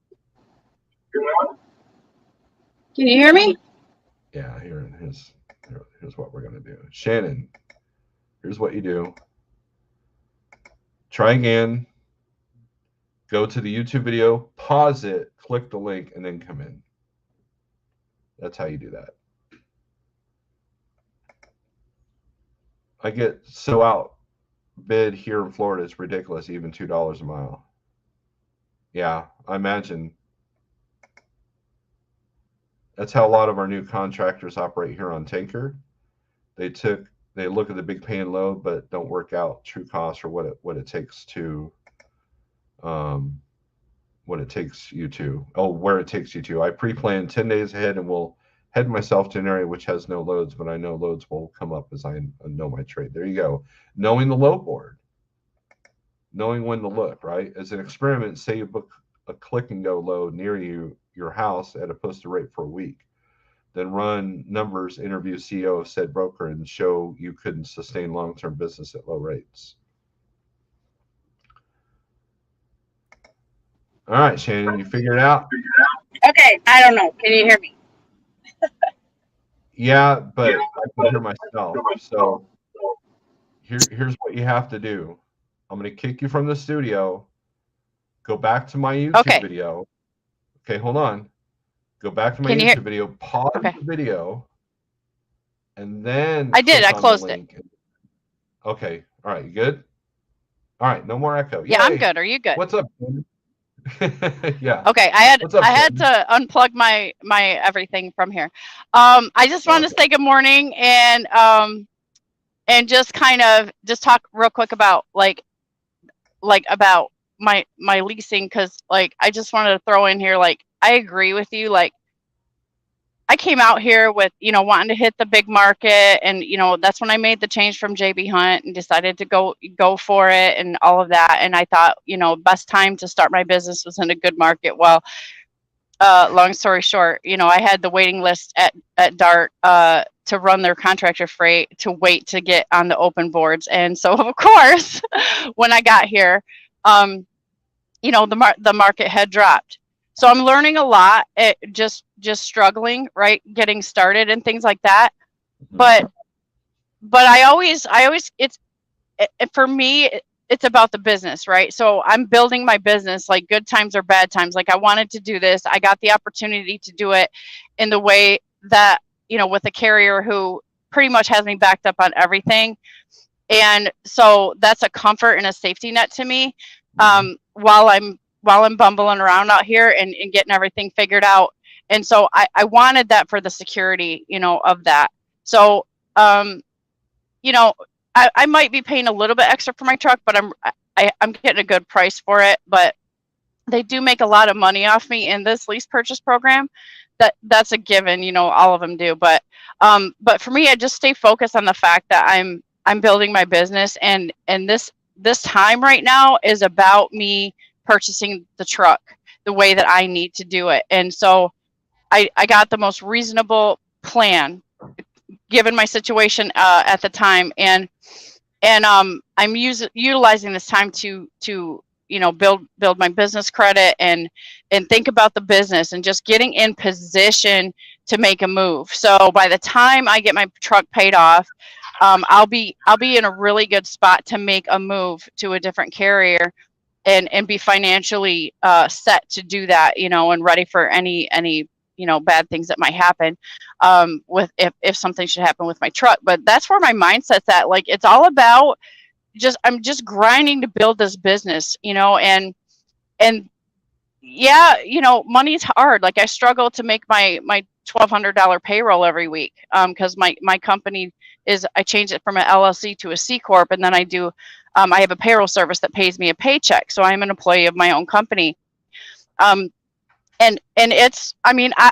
Can you hear me? Yeah, here's what we're going to do. Shannon, here's what you do. Try again. Go to the YouTube video, pause it, click the link, and then come in. That's how you do that. I get so outbid here in Florida, it's ridiculous, even $2 a mile. Yeah, I imagine. That's how a lot of our new contractors operate here on Tanker. They look at the big paying load, but don't work out true costs or what it takes to where it takes you to. I pre-plan 10 days ahead and will head myself to an area which has no loads, but I know loads will come up as I know my trade. There you go. Knowing the load board, knowing when to look, right? As an experiment, say you book a click and go load near your house at a posted rate for a week. Then run numbers, interview CEO of said broker, and show you couldn't sustain long-term business at low rates. All right, Shannon, you figured it out? Okay, I don't know. Can you hear me? Yeah, but I can hear myself. So here's what you have to do. I'm going to kick you from the studio. Go back to my YouTube video. Okay, hold on. Go back to my YouTube video, pause the video, and then I did. I closed it. Okay. All right. You good? All right. No more echo. Yeah, I'm good. Are you good? What's up? Yeah. Okay. I had to unplug my everything from here. I just wanted to say good morning and just kind of talk real quick about like about my leasing, because like I just wanted to throw in here, like I agree with you. Like I came out here with, wanting to hit the big market, and that's when I made the change from JB Hunt and decided to go for it and all of that. And I thought, best time to start my business was in a good market. Well, long story short, I had the waiting list at DART to run their contractor freight to wait to get on the open boards. And so of course, when I got here, the market had dropped. So I'm learning a lot at just struggling, right? Getting started and things like that. But I always for me, it's about the business, right? So I'm building my business, like good times or bad times. Like I wanted to do this. I got the opportunity to do it in the way that, with a carrier who pretty much has me backed up on everything. And so that's a comfort and a safety net to me. While I'm bumbling around out here and getting everything figured out. And so I wanted that for the security, of that. So, I might be paying a little bit extra for my truck, but I'm getting a good price for it. But they do make a lot of money off me in this lease purchase program that's a given, you know, all of them do. But for me, I just stay focused on the fact that I'm building my business, and this time right now is about me purchasing the truck the way that I need to do it. And so I got the most reasonable plan given my situation at the time, and I'm utilizing this time to you know, build my business credit and think about the business and just getting in position to make a move. So by the time I get my truck paid off, I'll be in a really good spot to make a move to a different carrier and be financially set to do that, you know, and ready for any you know, bad things that might happen with if something should happen with my truck. But that's where my mindset's at. Like, it's all about I'm just grinding to build this business, you know, and yeah, you know, money's hard. Like, I struggle to make my $1,200 payroll every week because my company is, I changed it from an LLC to a C Corp, and then I do I have a payroll service that pays me a paycheck, so I'm an employee of my own company. And it's, I mean, I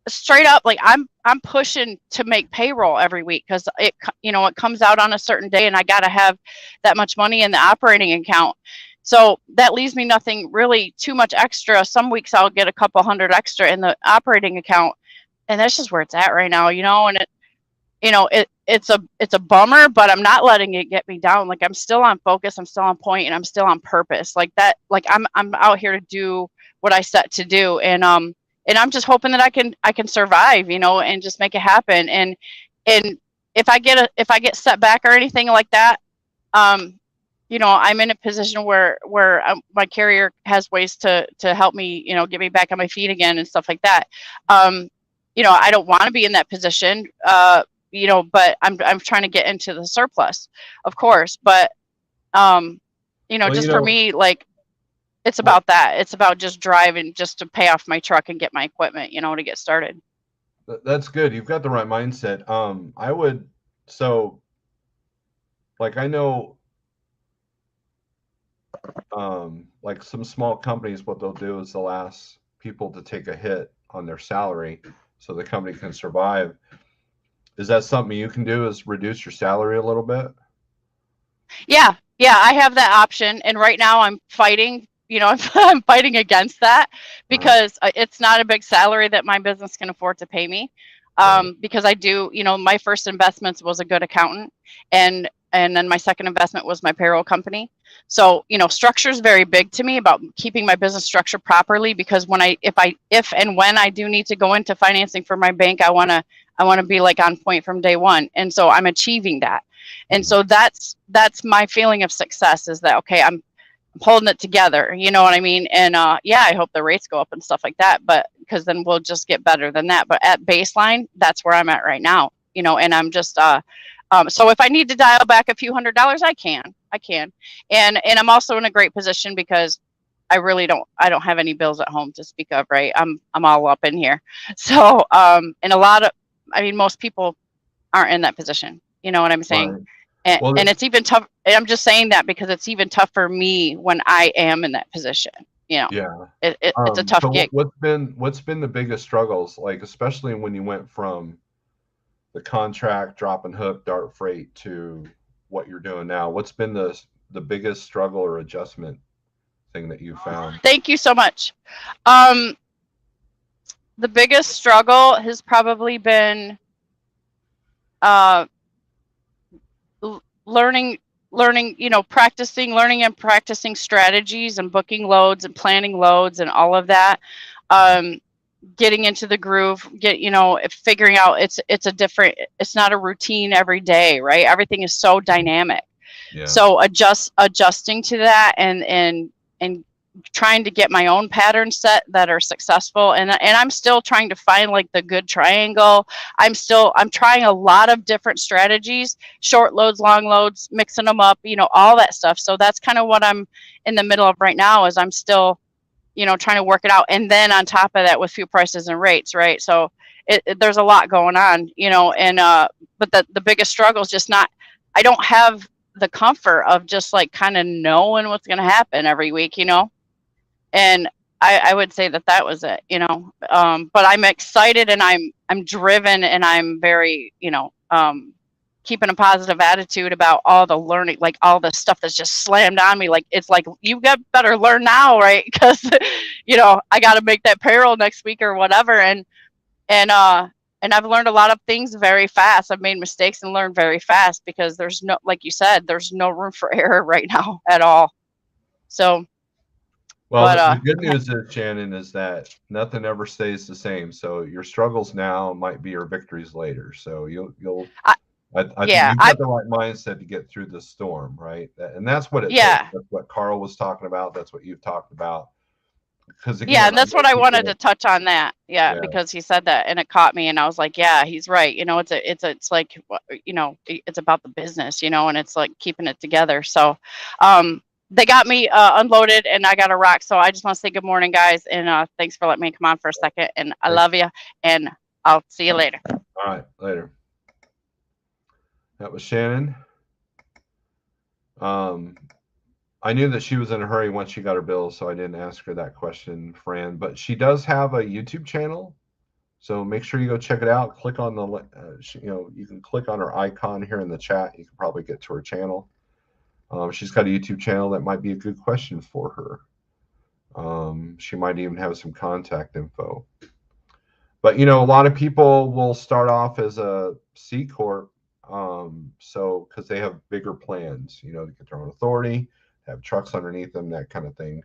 straight up, like, I'm pushing to make payroll every week because it, you know, it comes out on a certain day, and I got to have that much money in the operating account. So that leaves me nothing really too much extra. Some weeks I'll get a couple hundred extra in the operating account, and that's just where it's at right now, you know. And it, you know, it's a bummer, but I'm not letting it get me down. Like, I'm still on focus, I'm still on point, and I'm still on purpose. Like that, like I'm out here to do what I set to do, and I'm just hoping that I can survive, you know, and just make it happen. And if I get set back or anything like that, you know, I'm in a position where my carrier has ways to help me, you know, get me back on my feet again and stuff like that. You know, I don't want to be in that position, you know, but I'm trying to get into the surplus, of course. But you know, well, just, you know, for me, like, it's about that. It's about just driving just to pay off my truck and get my equipment, you know, to get started. That's good. You've got the right mindset. I would, so, like, I know, like, some small companies, what they'll do is they'll ask people to take a hit on their salary so the company can survive. Is that something you can do, is reduce your salary a little bit? Yeah, I have that option. And right now I'm fighting, you know, I'm fighting against that because it's not a big salary that my business can afford to pay me. Because I do, you know, my first investment was a good accountant, and then my second investment was my payroll company. So, you know, structure is very big to me, about keeping my business structure properly, because if and when I do need to go into financing for my bank, I want to be, like, on point from day one. And so I'm achieving that. And so that's my feeling of success, is that, okay, I'm holding it together, you know what I mean? And yeah, I hope the rates go up and stuff like that, but because then we'll just get better than that. But at baseline, that's where I'm at right now, you know. And I'm just so if I need to dial back a few $100s, I can. And I'm also in a great position because I don't have any bills at home to speak of, right? I'm all up in here. So and most people aren't in that position, you know what I'm saying? Right. And it's even tough. I'm just saying that because it's even tough for me when I am in that position, you know. Yeah, it's a tough gig. What's been the biggest struggles, like, especially when you went from the contract drop and hook dart freight to what you're doing now? What's been the biggest struggle or adjustment thing that you found? Thank you so much. The biggest struggle has probably been learning, you know, learning and practicing strategies and booking loads and planning loads and all of that. Getting into the groove, you know, figuring out it's not a routine every day, right? Everything is so dynamic. Yeah. So adjusting to that and trying to get my own patterns set that are successful. And I'm still trying to find, like, the good triangle. I'm trying a lot of different strategies, short loads, long loads, mixing them up, you know, all that stuff. So that's kind of what I'm in the middle of right now, is I'm still, you know, trying to work it out. And then on top of that, with fuel prices and rates, right? So there's a lot going on, you know. And but the biggest struggle is just I don't have the comfort of just, like, kind of knowing what's going to happen every week, you know. And I would say that was it, you know. But I'm excited and I'm driven and I'm very, you know, keeping a positive attitude about all the learning, like all the stuff that's just slammed on me. Like, it's like, you got better learn now, right? Because, you know, I got to make that payroll next week or whatever. And I've learned a lot of things very fast. I've made mistakes and learned very fast because there's no, like you said, there's no room for error right now at all. So, well, but the good news is, Shannon, is that nothing ever stays the same. So your struggles now might be your victories later. So I think you've got the right mindset to get through the storm, right? And that's what it takes. That's what Carl was talking about. That's what you've talked about. Because again, and that's what I wanted to touch on that. Yeah, because he said that and it caught me, and I was like, yeah, he's right. You know, it's like, you know, it's about the business, you know, and it's like keeping it together. So, they got me unloaded and I got to rock. So I just want to say good morning, guys, and thanks for letting me come on for a second. And I love you, and I'll see you later. All right, later. That was Shannon. I knew that she was in a hurry once she got her bill, so I didn't ask her that question, Fran. But she does have a YouTube channel, so make sure you go check it out. Click on the, you know, you can click on her icon here in the chat. You can probably get to her channel. She's got a YouTube channel that might be a good question for her. She might even have some contact info. But, you know, a lot of people will start off as a C Corp, so because they have bigger plans, you know, to get their own authority, have trucks underneath them, that kind of thing.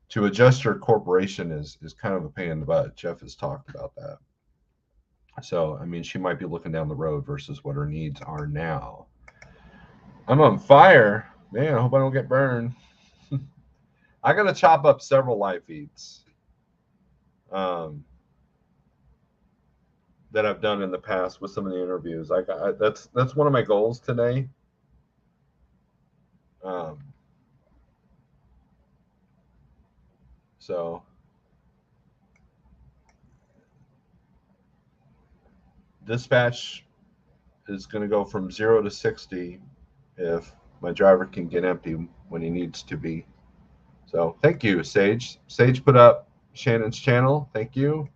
To adjust your corporation is kind of a pain in the butt. Jeff has talked about that. So, I mean, she might be looking down the road versus what her needs are now. I'm on fire. Man, I hope I don't get burned. I got to chop up several live feeds that I've done in the past with some of the interviews. That's one of my goals today. So dispatch is going to go from 0 to 60 if my driver can get empty when he needs to be. So thank you, Sage. Sage put up Shannon's channel. Thank you.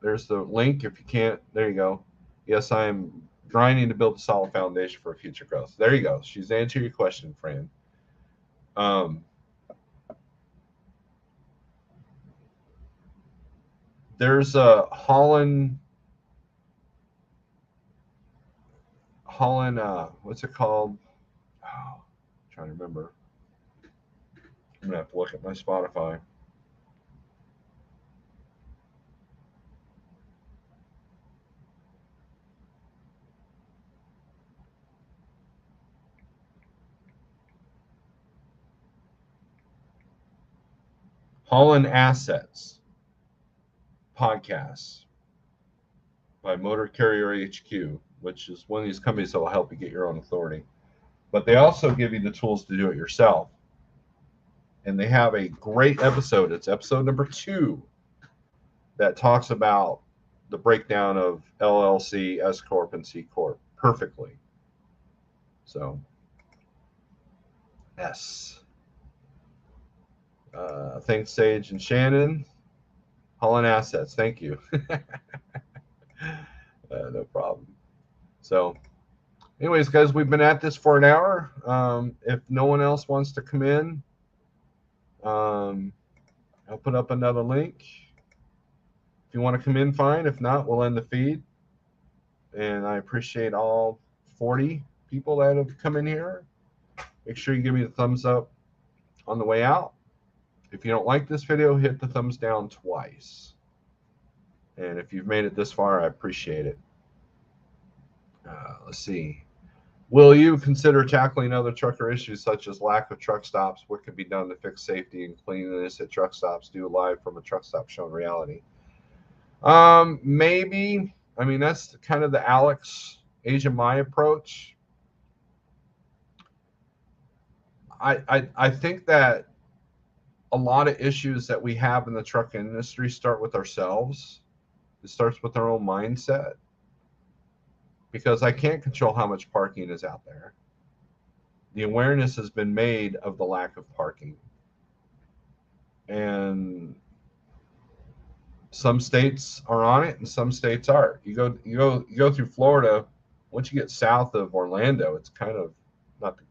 There's the link if you can't. There you go. Yes, I'm grinding to build a solid foundation for future growth. There you go. She's answered your question, Fran. There's a Holland, what's it called? Oh, I'm trying to remember. I'm gonna have to look at my Spotify. Holland Assets podcast by Motor Carrier HQ, which is one of these companies that will help you get your own authority. But they also give you the tools to do it yourself. And they have a great episode. It's episode number 2 that talks about the breakdown of LLC, S Corp, and C Corp perfectly. So, yes. Thanks, Sage and Shannon. Holland Assets, thank you. No problem. So, anyways, guys, we've been at this for an hour. If no one else wants to come in, I'll put up another link. If you want to come in, fine. If not, we'll end the feed. And I appreciate all 40 people that have come in here. Make sure you give me the thumbs up on the way out. If you don't like this video, hit the thumbs down twice. And if you've made it this far, I appreciate it. Let's see. Will you consider tackling other trucker issues such as lack of truck stops? What can be done to fix safety and cleanliness at truck stops? Do live from a truck stop show in reality. Maybe. I mean, that's kind of the Alex Asia Mai approach. I think that a lot of issues that we have in the truck industry start with ourselves. It starts with our own mindset. Because I can't control how much parking is out there. the awareness has been made of the lack of parking. And some states are on it and some states aren't. You go through Florida, once you get south of Orlando, it's kind of not the,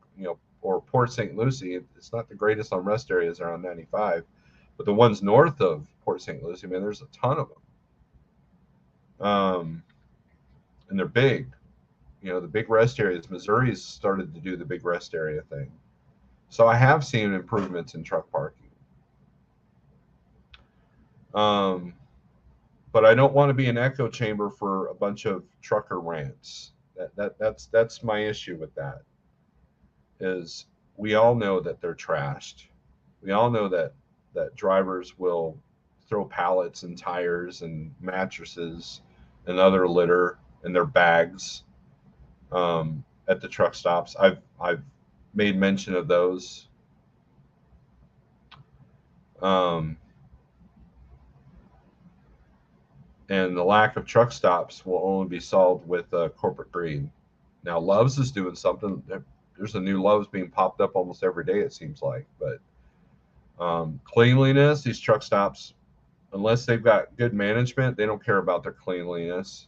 or Port St. Lucie, it's not the greatest on rest areas around 95. But the ones north of Port St. Lucie, man, there's a ton of them. And they're big. The big rest areas. Missouri's started to do the big rest area thing. So I have seen improvements in truck parking. But I don't want to be an echo chamber for a bunch of trucker rants. That's my issue with that. Is we all know that they're trashed. We all know that drivers will throw pallets and tires and mattresses and other litter in their bags at the truck stops. I've made mention of those. And the lack of truck stops will only be solved with corporate greed. Now, Love's is doing something. There's a new Love's being popped up almost every day, it seems like. But cleanliness, these truck stops, unless they've got good management, they don't care about their cleanliness.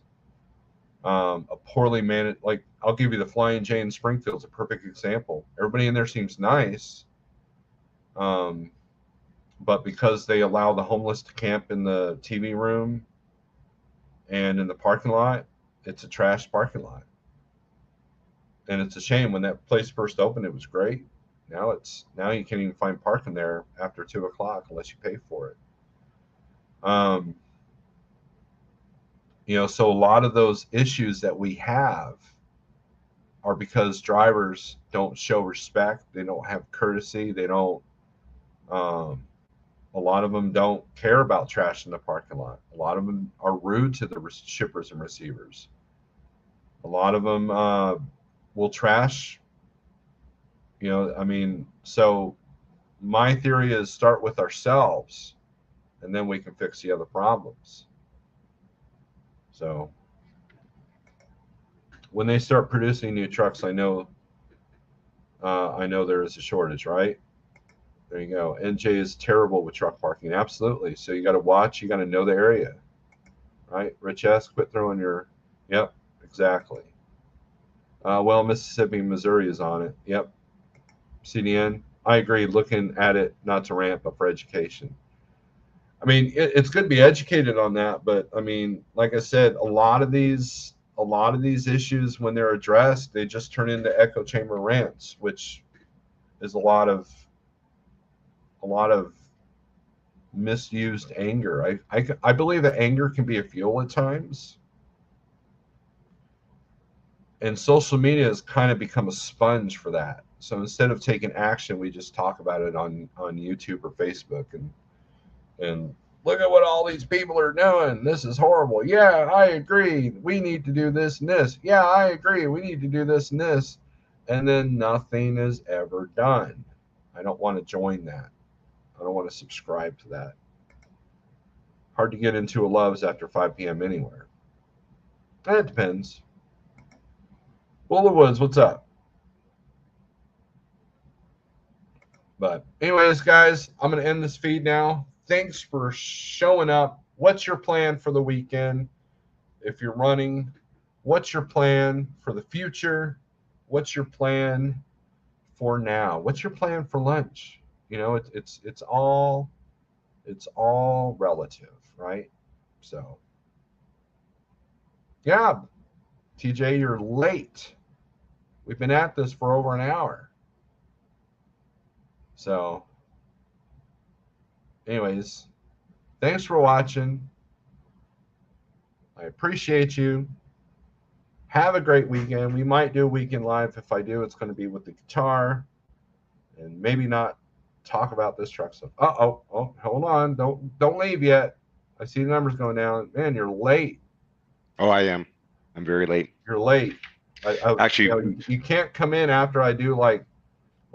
A poorly managed, like I'll give you the Flying J in Springfield is a perfect example. Everybody in there seems nice, but because they allow the homeless to camp in the TV room and in the parking lot, it's a trash parking lot. And it's a shame. When that place first opened, it was great. Now you can't even find parking there after 2 o'clock unless you pay for it. So a lot of those issues that we have are because drivers don't show respect. They don't have courtesy. They don't. A lot of them don't care about trash in the parking lot. A lot of them are rude to the shippers and receivers. A lot of them will trash. So my theory is start with ourselves, and then we can fix the other problems. So when they start producing new trucks, I know there is a shortage, right? There you go. NJ is terrible with truck parking. Absolutely. So you got to watch. You got to know the area, right? Rich S, quit throwing your. Yep, exactly. Well, Mississippi, Missouri is on it. Yep. CDN. I agree. Looking at it, not to rant, but for education. I mean, it's good to be educated on that, but I mean, like I said, a lot of these issues, when they're addressed, they just turn into echo chamber rants, which is a lot of misused anger. I believe that anger can be a fuel at times, and social media has kind of become a sponge for that. So instead of taking action, we just talk about it on YouTube or Facebook and look at what all these people are doing. This is horrible. Yeah, I agree. We need to do this and this. Yeah, I agree. We need to do this and this. And then nothing is ever done. I don't want to join that. I don't want to subscribe to that. Hard to get into a Love's after 5 p.m. anywhere. It depends. Buller Woods, what's up? But anyways, guys, I'm going to end this feed now. Thanks for showing up. What's your plan for the weekend? If you're running, what's your plan for the future? What's your plan for now? What's your plan for lunch? It's all relative, right? So, yeah, TJ, you're late. We've been at this for over an hour. So, anyways, thanks for watching. I appreciate you. Have a great weekend. We might do a weekend live. If I do, it's going to be with the guitar and maybe not talk about this truck stuff. Oh, hold on. Don't leave yet. I see the numbers going down. Man, you're late. Oh, I am. I'm very late. You're late. Actually, you can't come in after I do like,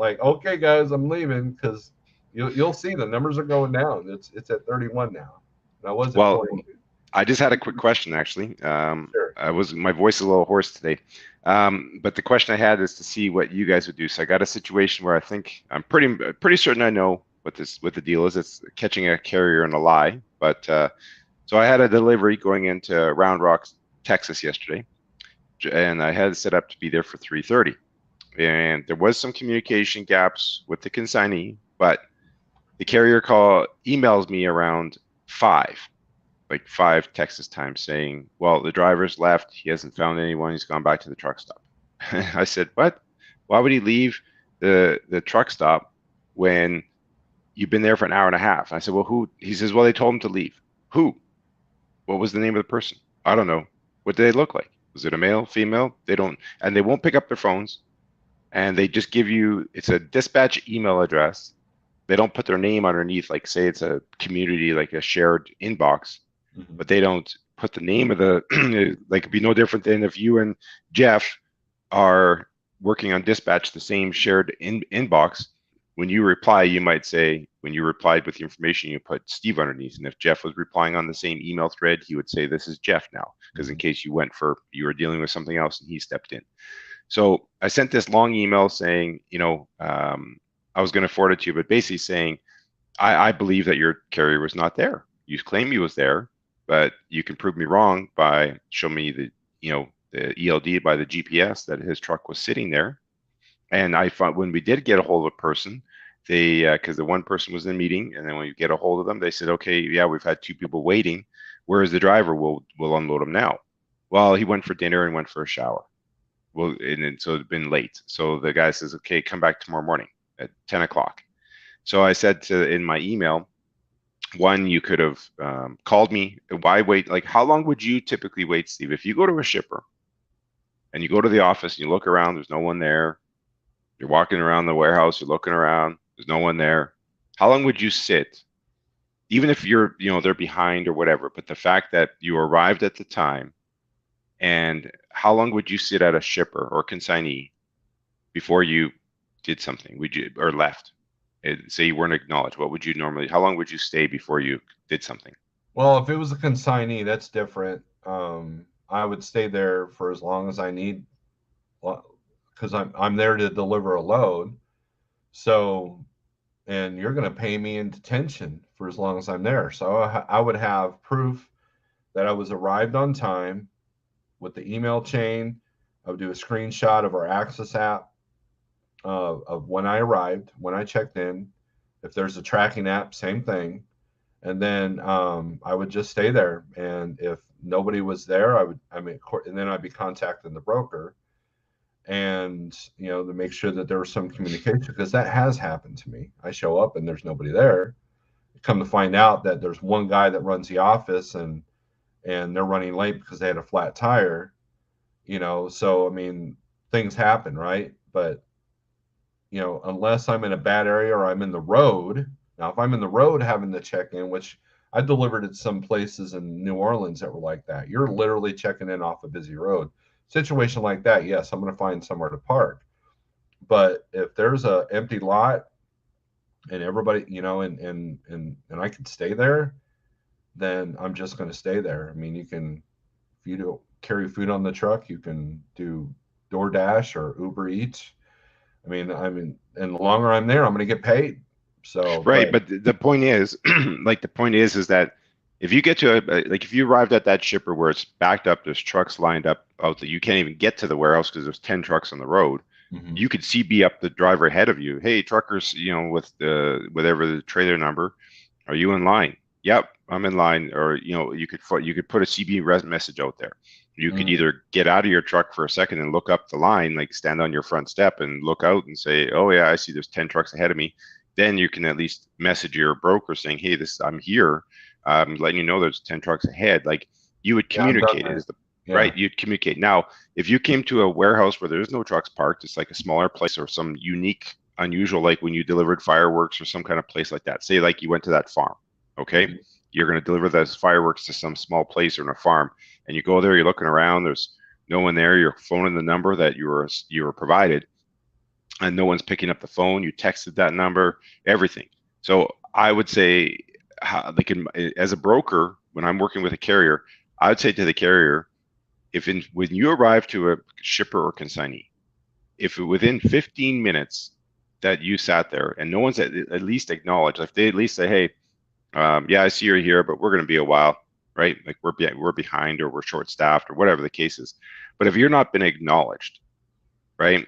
okay, guys, I'm leaving, because you'll see the numbers are going down. It's at 31 now. And I was at 40. I just had a quick question, actually. Sure. My voice is a little hoarse today. But the question I had is to see what you guys would do. So I got a situation where I'm pretty certain I know what the deal is. It's catching a carrier in a lie. But so I had a delivery going into Round Rock, Texas yesterday, and I had it set up to be there for 3:30. And there was some communication gaps with the consignee, but the carrier emails me around 5. Like 5 Texas time saying, well, the driver's left. He hasn't found anyone. He's gone back to the truck stop. I said, what? Why would he leave the truck stop when you've been there for an hour and a half? I said, well, who? He says, well, they told him to leave. Who? What was the name of the person? I don't know. What did they look like? Was it a male, female? They don't, and they won't pick up their phones. And they just give you, it's a dispatch email address. They don't put their name underneath, like say it's a community, like a shared inbox. But they don't put the name of the like it'd be no different than if you and Jeff are working on dispatch, the same shared inbox. When you reply, you might say, when you replied with the information, you put Steve underneath. And if Jeff was replying on the same email thread, he would say, this is Jeff now, because in case you were dealing with something else and he stepped in. So I sent this long email saying, I was going to forward it to you, but basically saying, I believe that your carrier was not there. You claim he was there, but you can prove me wrong by show me the ELD by the GPS that his truck was sitting there. And I found when we did get a hold of a person, they because the one person was in a meeting, and then when you get a hold of them, they said, okay, yeah, we've had 2 people waiting. Where is the driver? We'll unload him now. Well, he went for dinner and went for a shower. Well, and so it's been late. So the guy says, okay, come back tomorrow morning at 10 o'clock. So I said in my email, one, you could have called me. Why wait? Like, how long would you typically wait, Steve? If you go to a shipper and you go to the office and you look around, there's no one there. You're walking around the warehouse, you're looking around, there's no one there. How long would you sit? Even if they're behind or whatever, but the fact that you arrived at the time, and how long would you sit at a shipper or consignee before you did something? Or left? Say you weren't acknowledged, how long would you stay before you did something? Well, if it was a consignee, that's different. I would stay there for as long as I need, because I'm there to deliver a load. So, and you're going to pay me in detention for as long as I'm there. So I would have proof that I was arrived on time with the email chain. I would do a screenshot of our Access app of when I arrived, when I checked in. If there's a tracking app, same thing. And then I would just stay there. And if nobody was there, and then I'd be contacting the broker and, to make sure that there was some communication, because that has happened to me. I show up and there's nobody there. Come to find out that there's one guy that runs the office and they're running late because they had a flat tire, so, things happen, right? But, unless I'm in a bad area or I'm in the road. Now, if I'm in the road having to check in, which I delivered at some places in New Orleans that were like that, you're literally checking in off a busy road. Situation like that, yes, I'm going to find somewhere to park. But if there's a empty lot and everybody, and I can stay there, then I'm just going to stay there. If you don't carry food on the truck, you can do DoorDash or Uber Eats. And the longer I'm there, I'm going to get paid. So right, but the point is, is that if you get to if you arrived at that shipper where it's backed up, there's trucks lined up out that you can't even get to the warehouse because there's 10 trucks on the road. Mm-hmm. You could CB up the driver ahead of you. Hey, truckers, with whatever the trailer number, are you in line? Yep, I'm in line. Or you could put a CB message out there. You could either get out of your truck for a second and look up the line, like stand on your front step and look out and say, oh yeah, I see there's 10 trucks ahead of me. Then you can at least message your broker saying, hey, I'm here. Letting you know there's 10 trucks ahead. Like, you would communicate right? You'd communicate. Now, if you came to a warehouse where there's no trucks parked, it's like a smaller place or some unique, unusual, like when you delivered fireworks or some kind of place like that. Say like you went to that farm, okay? Mm-hmm. You're going to deliver those fireworks to some small place or in a farm, and you go there, you're looking around, there's no one there, you're phoning the number that you were provided, and no one's picking up the phone. You texted that number, everything. So I would say, as a broker, when I'm working with a carrier, I would say to the carrier, when you arrive to a shipper or consignee, if within 15 minutes that you sat there and no one's at least acknowledged, if they at least say, hey, yeah, I see you're here, but we're going to be a while, right? Like we're behind or we're short staffed or whatever the case is. But if you're not been acknowledged, right?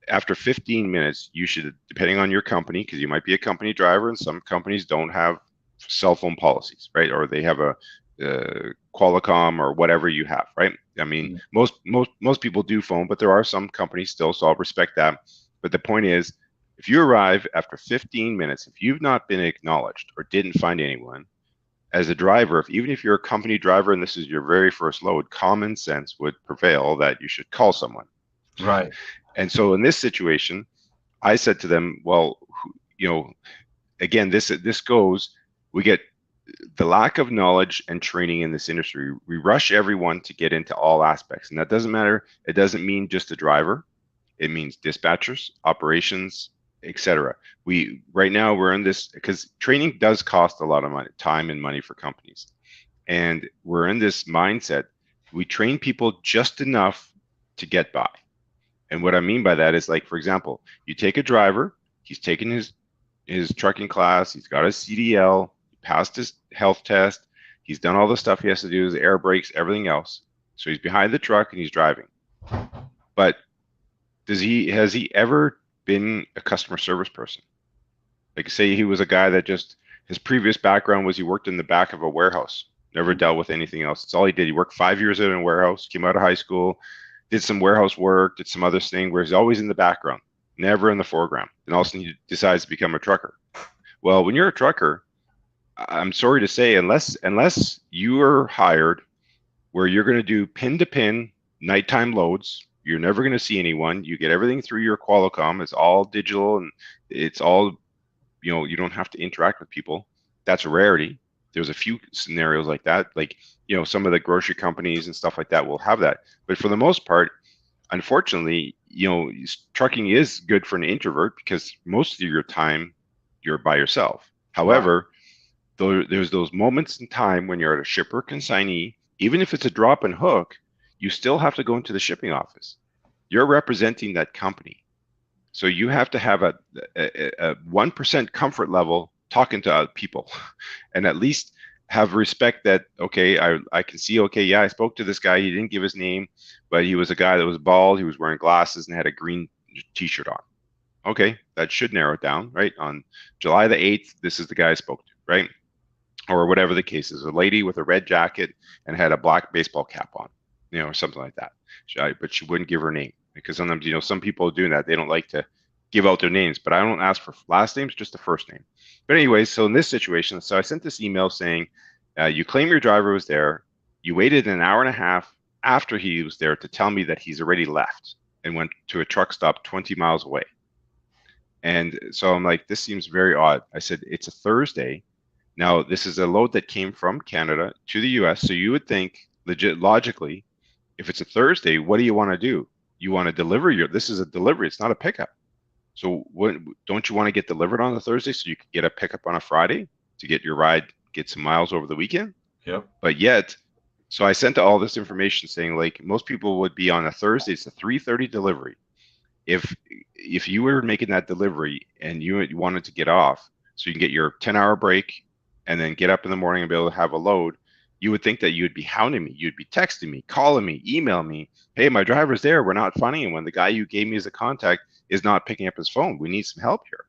After 15 minutes, you should, depending on your company, because you might be a company driver and some companies don't have cell phone policies, right? Or they have a Qualcomm or whatever you have, right? I mean, most people do phone, but there are some companies still, so I'll respect that. But the point is, if you arrive after 15 minutes, if you've not been acknowledged or didn't find anyone, as a driver, even if you're a company driver and this is your very first load, common sense would prevail that you should call someone. Right. And so in this situation, I said to them, well, you know, again, this goes, we get the lack of knowledge and training in this industry. We rush everyone to get into all aspects, and that doesn't matter. It doesn't mean just a driver. It means dispatchers, operations, etc. Right now we're in this because training does cost a lot of money, time and money for companies, and we're in this mindset. We train people just enough to get by. And what I mean by that is, like, for example, you take a driver, he's taken his trucking class, he's got his CDL, he passed his health test, he's done all the stuff he has to do, his air brakes, everything else. So he's behind the truck and he's driving. But has he ever been a customer service person? Like, say he was a guy that just, his previous background was he worked in the back of a warehouse, never dealt with anything else. That's all he did. He worked 5 years in a warehouse, came out of high school, did some warehouse work, did some other thing where he's always in the background, never in the foreground. And all of a sudden he decides to become a trucker. Well, when you're a trucker, I'm sorry to say, unless you are hired where you're going to do pin to pin nighttime loads, you're never going to see anyone. You get everything through your Qualcomm. It's all digital and it's all, you know, you don't have to interact with people. That's a rarity. There's a few scenarios like that, like, you know, some of the grocery companies and stuff like that will have that. But for the most part, unfortunately, you know, trucking is good for an introvert because most of your time you're by yourself. However, there's those moments in time when you're at a shipper consignee, even if it's a drop and hook, you still have to go into the shipping office. You're representing that company. So you have to have a 1% comfort level talking to people and at least have respect that, okay, I can see, okay, yeah, I spoke to this guy. He didn't give his name, but he was a guy that was bald. He was wearing glasses and had a green t-shirt on. Okay, that should narrow it down, right? On July the 8th, this is the guy I spoke to, right? Or whatever the case is, a lady with a red jacket and had a black baseball cap on, you know, or something like that. But she wouldn't give her name because sometimes, you know, some people are doing that. They don't like to give out their names, but I don't ask for last names, just the first name. But anyway, so in this situation, so I sent this email saying, you claim your driver was there. You waited an hour and a half after he was there to tell me that he's already left and went to a truck stop 20 miles away. And so I'm like, this seems very odd. I said, it's a Thursday. Now, this is a load that came from Canada to the US. So you would think, logically, if it's a Thursday, what do you want to do? You want to deliver this is a delivery. It's not a pickup. So don't you want to get delivered on a Thursday so you can get a pickup on a Friday to get your ride, get some miles over the weekend? Yep. But yet, so I sent all this information saying, like, most people would be on a Thursday. It's a 3:30 delivery. If you were making that delivery and you wanted to get off so you can get your 10-hour break and then get up in the morning and be able to have a load, you would think that you'd be hounding me. You'd be texting me, calling me, emailing me. Hey, my driver's there. We're not finding him. When the guy you gave me as a contact is not picking up his phone. We need some help here.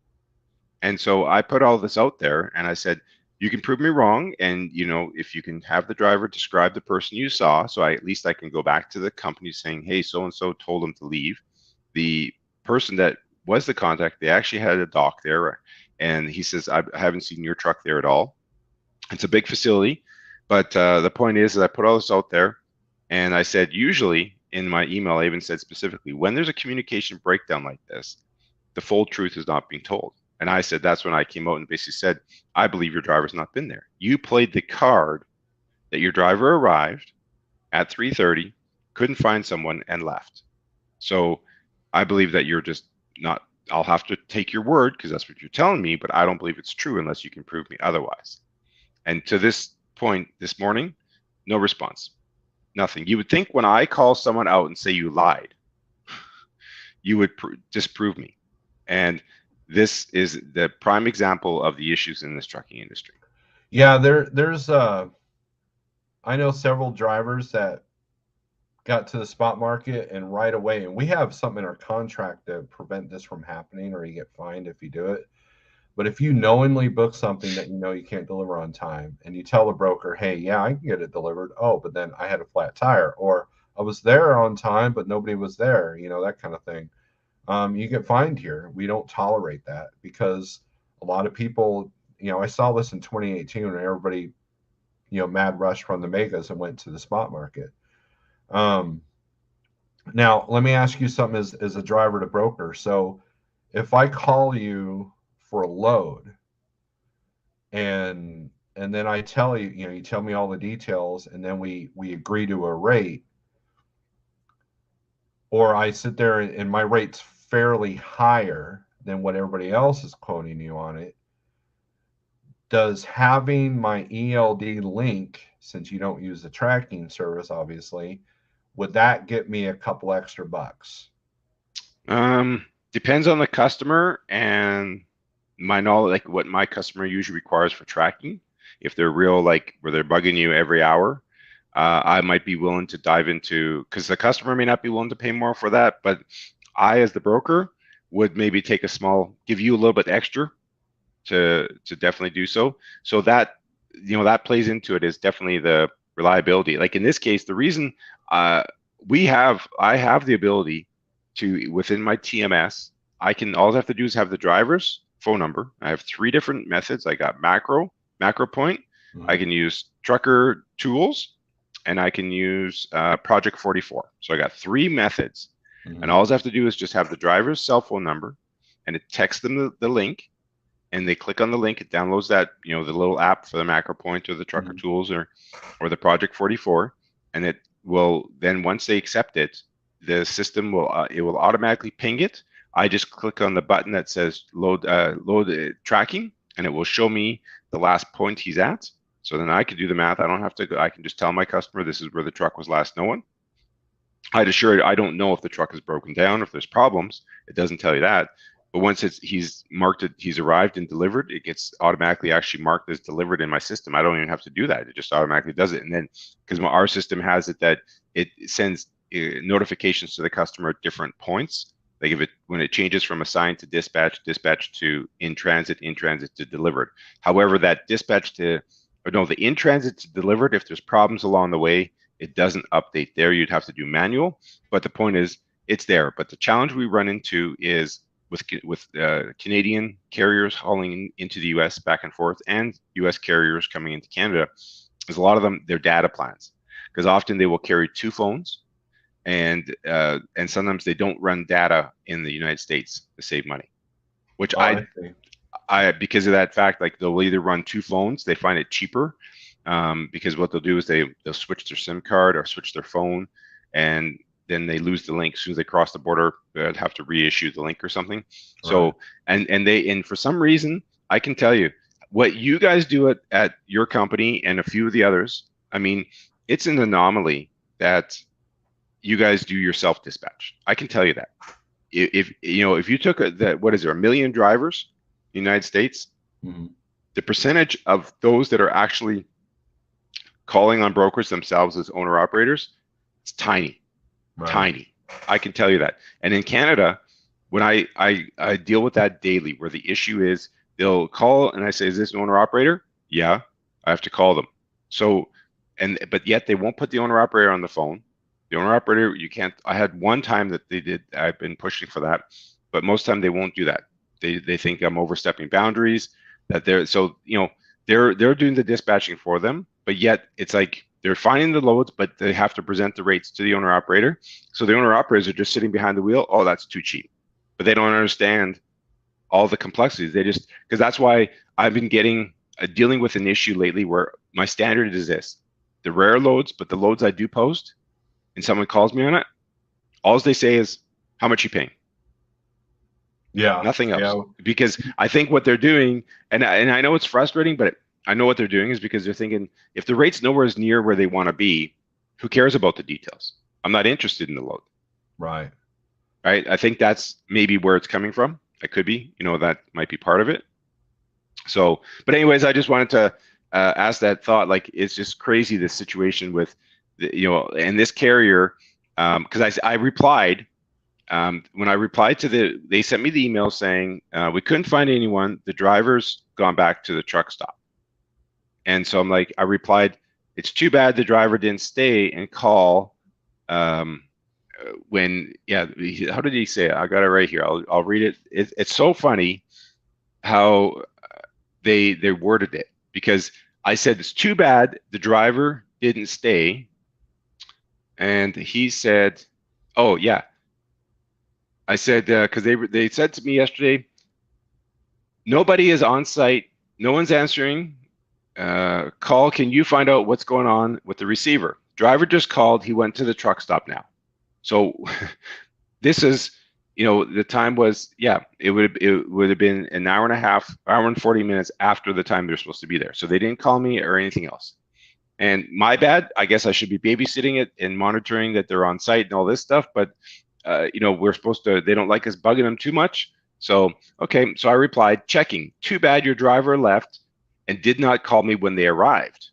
And so I put all this out there and I said, you can prove me wrong. And, you know, if you can have the driver describe the person you saw, so at least I can go back to the company saying, hey, so-and-so told him to leave. The person that was the contact, they actually had a dock there. And he says, I haven't seen your truck there at all. It's a big facility. But the point is that I put all this out there and I said, usually in my email, I even said specifically, when there's a communication breakdown like this, the full truth is not being told. And I said, that's when I came out and basically said, I believe your driver's not been there. You played the card that your driver arrived at 3:30, couldn't find someone and left. So I believe that you're just not, I'll have to take your word because that's what you're telling me, but I don't believe it's true unless you can prove me otherwise. And to this point this morning, no response, nothing. You would think when I call someone out and say you lied, you would disprove me. And this is the prime example of the issues in this trucking industry. Yeah, there's I know several drivers that got to the spot market and right away, and we have something in our contract to prevent this from happening, or you get fined if you do it. But if you knowingly book something that you know you can't deliver on time, and you tell the broker, hey, yeah, I can get it delivered. Oh, but then I had a flat tire, or I was there on time, but nobody was there, that kind of thing. You get fined here. We don't tolerate that because a lot of people, I saw this in 2018 when everybody, mad rushed from the megas and went to the spot market. Now, let me ask you something as a driver to broker. So if I call you for a load and then I tell you, you tell me all the details and then we agree to a rate, or I sit there and my rate's fairly higher than what everybody else is quoting you on it, does having my ELD link, since you don't use the tracking service, obviously, would that get me a couple extra bucks? Depends on the customer and my knowledge, like what my customer usually requires for tracking. If they're real, like where they're bugging you every hour, I might be willing to dive into, because the customer may not be willing to pay more for that, but I, as the broker, would maybe take give you a little bit extra to definitely do so. So that, that plays into it, is definitely the reliability. Like in this case, the reason I have the ability to, within my TMS, all I have to do is have the driver's phone number. I have 3 different methods. I got macro point. Mm-hmm. I can use trucker tools, and I can use Project 44. So I got 3 methods. Mm-hmm. And all I have to do is just have the driver's cell phone number, and it texts them the link, and they click on the link. It downloads that, the little app for the macro point or the trucker mm-hmm. tools or the Project 44, and it will then, once they accept it, the system will automatically ping it. I just click on the button that says load tracking, and it will show me the last point he's at. So then I can do the math. I don't have to go. I can just tell my customer this is where the truck was last known. I don't know if the truck is broken down, if there's problems. It doesn't tell you that. But once he's marked, he's arrived and delivered, it gets automatically actually marked as delivered in my system. I don't even have to do that. It just automatically does it. And then, because our system has it that it sends notifications to the customer at different points. Like when it changes from assigned to dispatch to in transit to delivered. However, that the in transit to delivered, if there's problems along the way, it doesn't update there. You'd have to do manual. But the point is, it's there. But the challenge we run into is with Canadian carriers hauling into the U.S. back and forth, and U.S. carriers coming into Canada, is a lot of them, their data plans, because often they will carry 2 phones, and sometimes they don't run data in the United States to save money, which I because of that fact, like they'll either run 2 phones, they find it cheaper, because what they'll do is they'll switch their SIM card or switch their phone, and then they lose the link as soon as they cross the border. They'd have to reissue the link or something. Right. So and for some reason, I can tell you what you guys do at your company and a few of the others. I mean, it's an anomaly that you guys do your self dispatch. I can tell you that. If you took what is there, 1 million drivers in the United States, mm-hmm. the percentage of those that are actually calling on brokers themselves as owner operators, it's tiny. Right. Tiny. I can tell you that. And in Canada, when I deal with that daily, where the issue is they'll call and I say, is this an owner operator? Yeah, I have to call them. So, but yet they won't put the owner operator on the phone. The owner operator, you can't. I had one time that they did. I've been pushing for that, but most of the time they won't do that. They think I'm overstepping boundaries. That they're doing the dispatching for them, but yet it's like they're finding the loads, but they have to present the rates to the owner operator. So the owner operators are just sitting behind the wheel. Oh, that's too cheap. But they don't understand all the complexities. Because that's why I've been dealing with an issue lately where my standard is this: the rare loads, but the loads I do post, and someone calls me on it, all they say is, how much you paying? Yeah. Nothing else. Yeah. Because I think what they're doing, and I know it's frustrating, but I know what they're doing is because they're thinking if the rate's nowhere near where they want to be, who cares about the details? I'm not interested in the load. Right. Right. I think that's maybe where it's coming from. It could be, that might be part of it. So, but anyways, I just wanted to ask that thought. Like, it's just crazy, this situation with, and this carrier, because I replied, when I replied to they sent me the email saying, we couldn't find anyone. The driver's gone back to the truck stop. And so I'm like, I replied, it's too bad the driver didn't stay and call how did he say it? I got it right here. I'll read it. It's so funny how they worded it, because I said, it's too bad the driver didn't stay. And he said, oh yeah. I said, because they said to me yesterday, nobody is on site. No one's answering. Call, can you find out what's going on with the receiver? Driver just called. He went to the truck stop now. So this is, the time was, it would have been an hour and a half, hour and 40 minutes after the time they're supposed to be there. So they didn't call me or anything else. And my bad, I guess I should be babysitting it and monitoring that they're on site and all this stuff. But, we're supposed to, they don't like us bugging them too much. So, okay. So I replied, checking, too bad your driver left and did not call me when they arrived.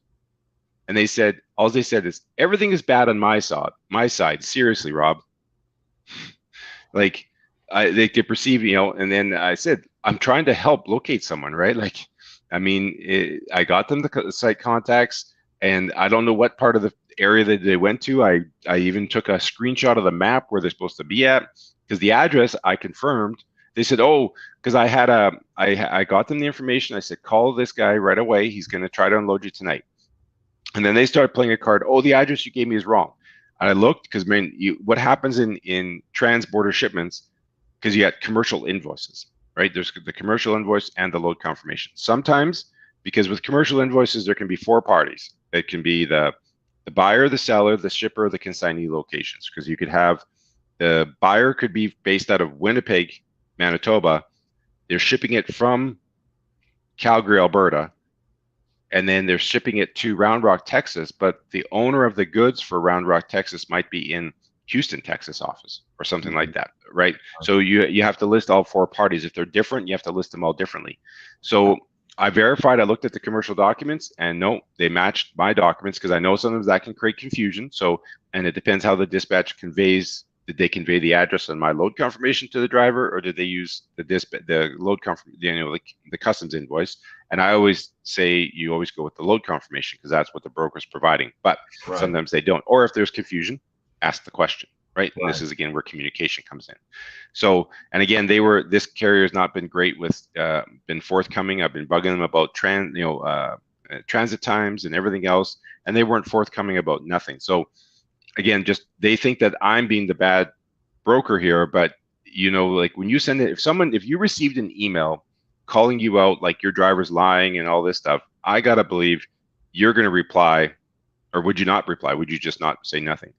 And they said, all they said is, everything is bad on my side. Seriously, Rob. Like, they perceive, and then I said, I'm trying to help locate someone, right? Like, I mean, I got them the site contacts, and I don't know what part of the area that they went to. I even took a screenshot of the map where they're supposed to be at, because the address I confirmed. They said, oh, because I got them the information. I said, call this guy right away. He's going to try to unload you tonight. And then they started playing a card. Oh, the address you gave me is wrong. And I looked, because what happens in trans-border shipments, because you got commercial invoices, right? There's the commercial invoice and the load confirmation. Sometimes, because with commercial invoices, there can be 4 parties. It can be the buyer, the seller, the shipper, the consignee locations. Because you could have, the buyer could be based out of Winnipeg, Manitoba. They're shipping it from Calgary, Alberta, and then they're shipping it to Round Rock, Texas, but the owner of the goods for Round Rock, Texas might be in Houston, Texas office or something like that, right? So you have to list all 4 parties. If they're different, you have to list them all differently. So I verified, I looked at the commercial documents, and no, they matched my documents, because I know sometimes that can create confusion. So, and it depends how the dispatch conveys. Did they convey the address on my load confirmation to the driver, or did they use the load confirmation, the customs invoice? And I always say you always go with the load confirmation, because that's what the broker's providing. But sometimes they don't. Or if there's confusion, ask the question, right? And this is again where communication comes in. So, and again, this carrier has not been great with, been forthcoming. I've been bugging them about transit times and everything else, and they weren't forthcoming about nothing. So, again, just they think that I'm being the bad broker here, but like when you send it, if you received an email calling you out like your driver's lying and all this stuff, I gotta believe you're gonna reply, or would you not reply? Would you just not say nothing?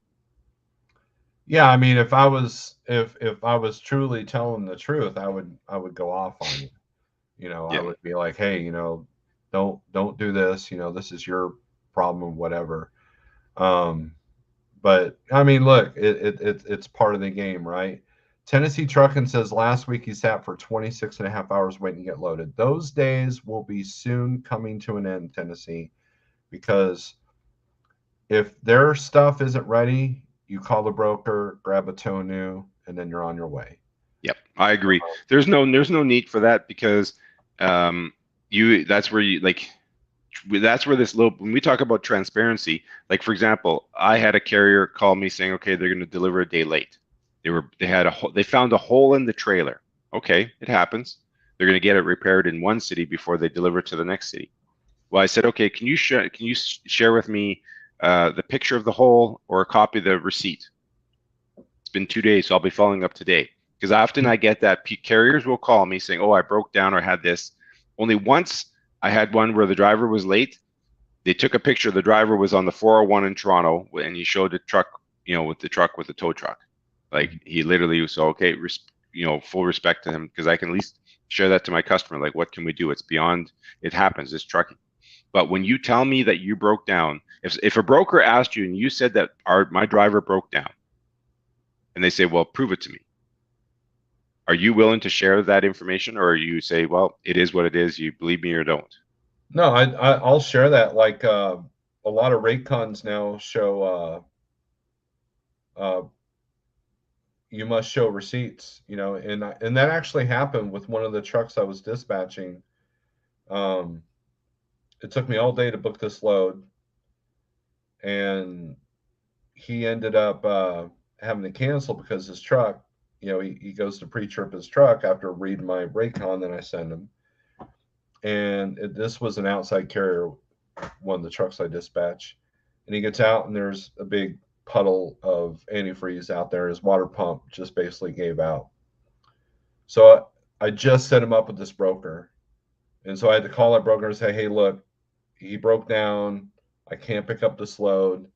Yeah, I mean, if I was truly telling the truth, I would go off on you. I would be like, hey, don't do this. This is your problem, whatever. But I mean, look, it's part of the game, right? Tennessee Trucking says last week he sat for 26 and a half hours waiting to get loaded. Those days will be soon coming to an end, Tennessee, because if their stuff isn't ready, you call the broker, grab a tow new, and then you're on your way. Yep, I agree. There's no need for that, because that's where this little, when we talk about transparency, like for example, I had a carrier call me saying, okay, they're going to deliver a day late. They found a hole in the trailer. Okay, it happens. They're going to get it repaired in one city before they deliver it to the next city. Well, I said, okay, can you share with me the picture of the hole or a copy of the receipt? It's been 2 days, so I'll be following up today. Because often I get that carriers will call me saying, oh, I broke down or had this. Only once I had one where the driver was late. They took a picture. The driver was on the 401 in Toronto, and he showed the truck, with the tow truck. Like he literally was, so okay, full respect to him, because I can at least share that to my customer. Like, what can we do? It's beyond, it happens. It's trucking. But when you tell me that you broke down, if a broker asked you and you said that my driver broke down, and they say, well, prove it to me, are you willing to share that information, or you say, well, it is what it is, you believe me or don't? No, I'll share that. Like a lot of rate cons now show you must show receipts, you know, and that actually happened with one of the trucks I was dispatching. It took me all day to book this load, and he ended up having to cancel because his truck, you know, he goes to pre-trip his truck after reading my rate con that I send him. And this was an outside carrier, one of the trucks I dispatch, and he gets out and there's a big puddle of antifreeze out there. His water pump just basically gave out. So I just set him up with this broker, and so I had to call that broker and say, hey, look, he broke down, I can't pick up this load.